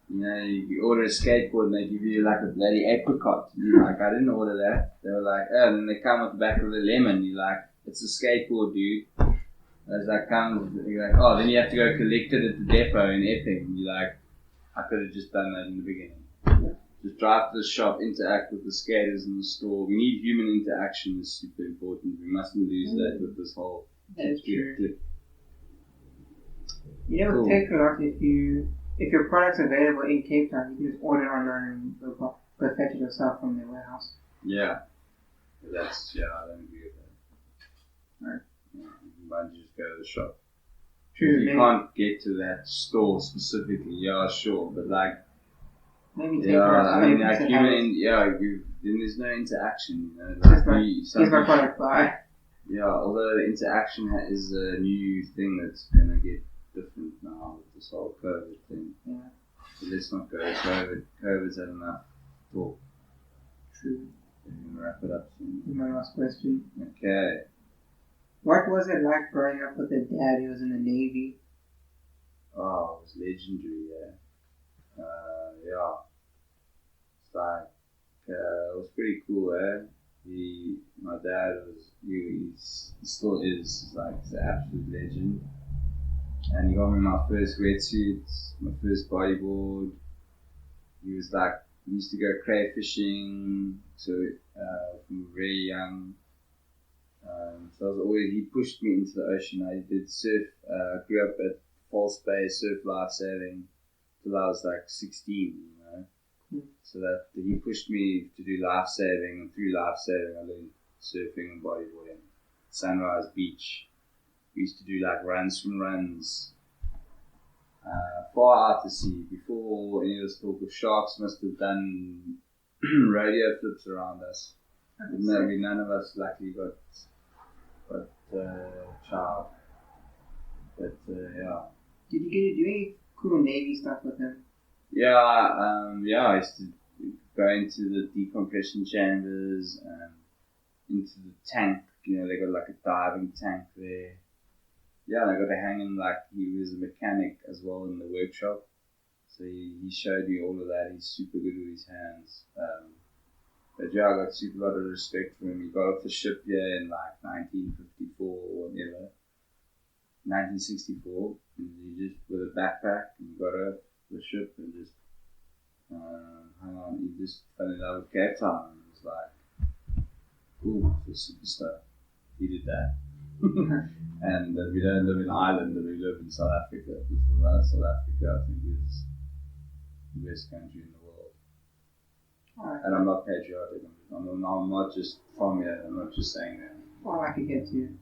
you know, you order a skateboard and they give you like a bloody apricot. You're like, I didn't order that. They were like, oh, and then they come with the back of the lemon. You're like, it's a skateboard, dude. As that comes, you're like, oh, then you have to go collect it at the depot in Epping. And you're like, I could have just done that in the beginning. Just drive to the shop, interact with the skaters in the store. We need human interaction. Is super important. We mustn't lose that with this whole.
that's true.
clip.
You know, it
Cool.
would take a lot if your product's available in Cape Town, you can just order it online and go fetch it yourself from their warehouse.
Yeah, I don't agree with that.
Right.
Yeah, you might just go to the shop.
True,
You
maybe,
can't get to that store specifically. Yeah, sure, but like.
maybe take
Yeah,
it
I mean, like then there's no interaction, you know.
Just like,
you-
here's my product, bye.
Yeah, although the interaction is a new thing that's gonna get different now with this whole COVID thing.
Yeah.
So let's not go to COVID. COVID's had enough talk.
True.
We're gonna wrap it up soon.
Here's my last question.
Okay.
What was it like growing up with a dad who was in the Navy?
Oh, it was legendary, yeah. Yeah. It's like, it was pretty cool, eh? He My dad he still is, like, he's an absolute legend. And he got me my first wetsuit, my first bodyboard. He was like, we used to go crayfishing, so from very young. So I was always, he pushed me into the ocean. I did surf, grew up at False Bay, surf lifesaving till I was like 16, you know. So that he pushed me to do lifesaving, and through lifesaving I learned surfing and bodyboarding. Sunrise Beach. We used to do like runs from runs. Far out to sea, before any of this talk of sharks must have done rodeo flips around us. None of us luckily got child. But yeah.
Did you get to do any cool Navy stuff with him?
Yeah, I used to go into the decompression chambers and into the tank. You know, they got like a diving tank there. Yeah, I got to hang him, like, he was a mechanic as well in the workshop. So he showed me all of that. He's super good with his hands. But yeah, I got super lot of respect for him. He got off the ship here in like 1954 or whatever. 1964. And he just, with a backpack, and he got off the ship and just hung on. He just fell in love with Cape Town. And it was like, cool, the superstar. He did that. And we don't live in Ireland, we live in South Africa. South Africa, I think, is the best country in the world.
Right.
And I'm not patriotic. I'm not just from here. I'm not just saying that.
Well, I could get to you.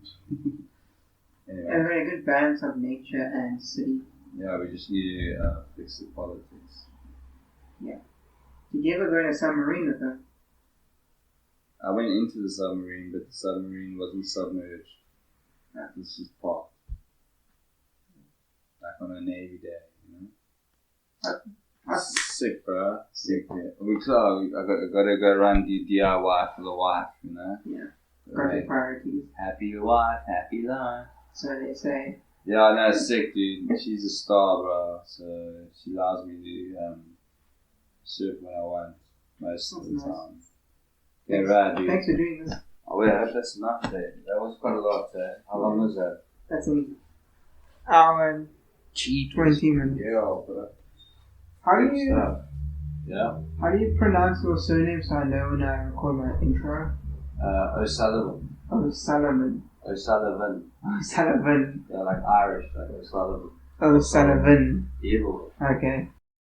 Anyway.
A very good balance of nature and city.
Yeah, we just need to fix the politics.
Yeah. Did you ever go in a submarine with them?
I went into the submarine, but the submarine wasn't submerged. It was just parked. Like on a Navy day, you know? Sick, bro. Sick, yeah. I gotta go run DIY for the wife, you know?
Yeah. Got your priorities.
Happy wife, happy life.
So they say.
Yeah, no, sick, dude. She's a star, bro. So she allows me to surf when I want, most of the time. Yeah, right, dude.
Thanks for doing this.
Oh, wait, I hope that's enough there. That was quite a lot there. How long was that?
That's an hour and 20 minutes.
Yeah, bro.
How do you pronounce your surname so I know when I record my intro?
O'Sullivan.
O'Sullivan.
O'Sullivan.
O'Sullivan.
Yeah, like Irish, like O'Sullivan.
O'Sullivan.
Evil.
Okay.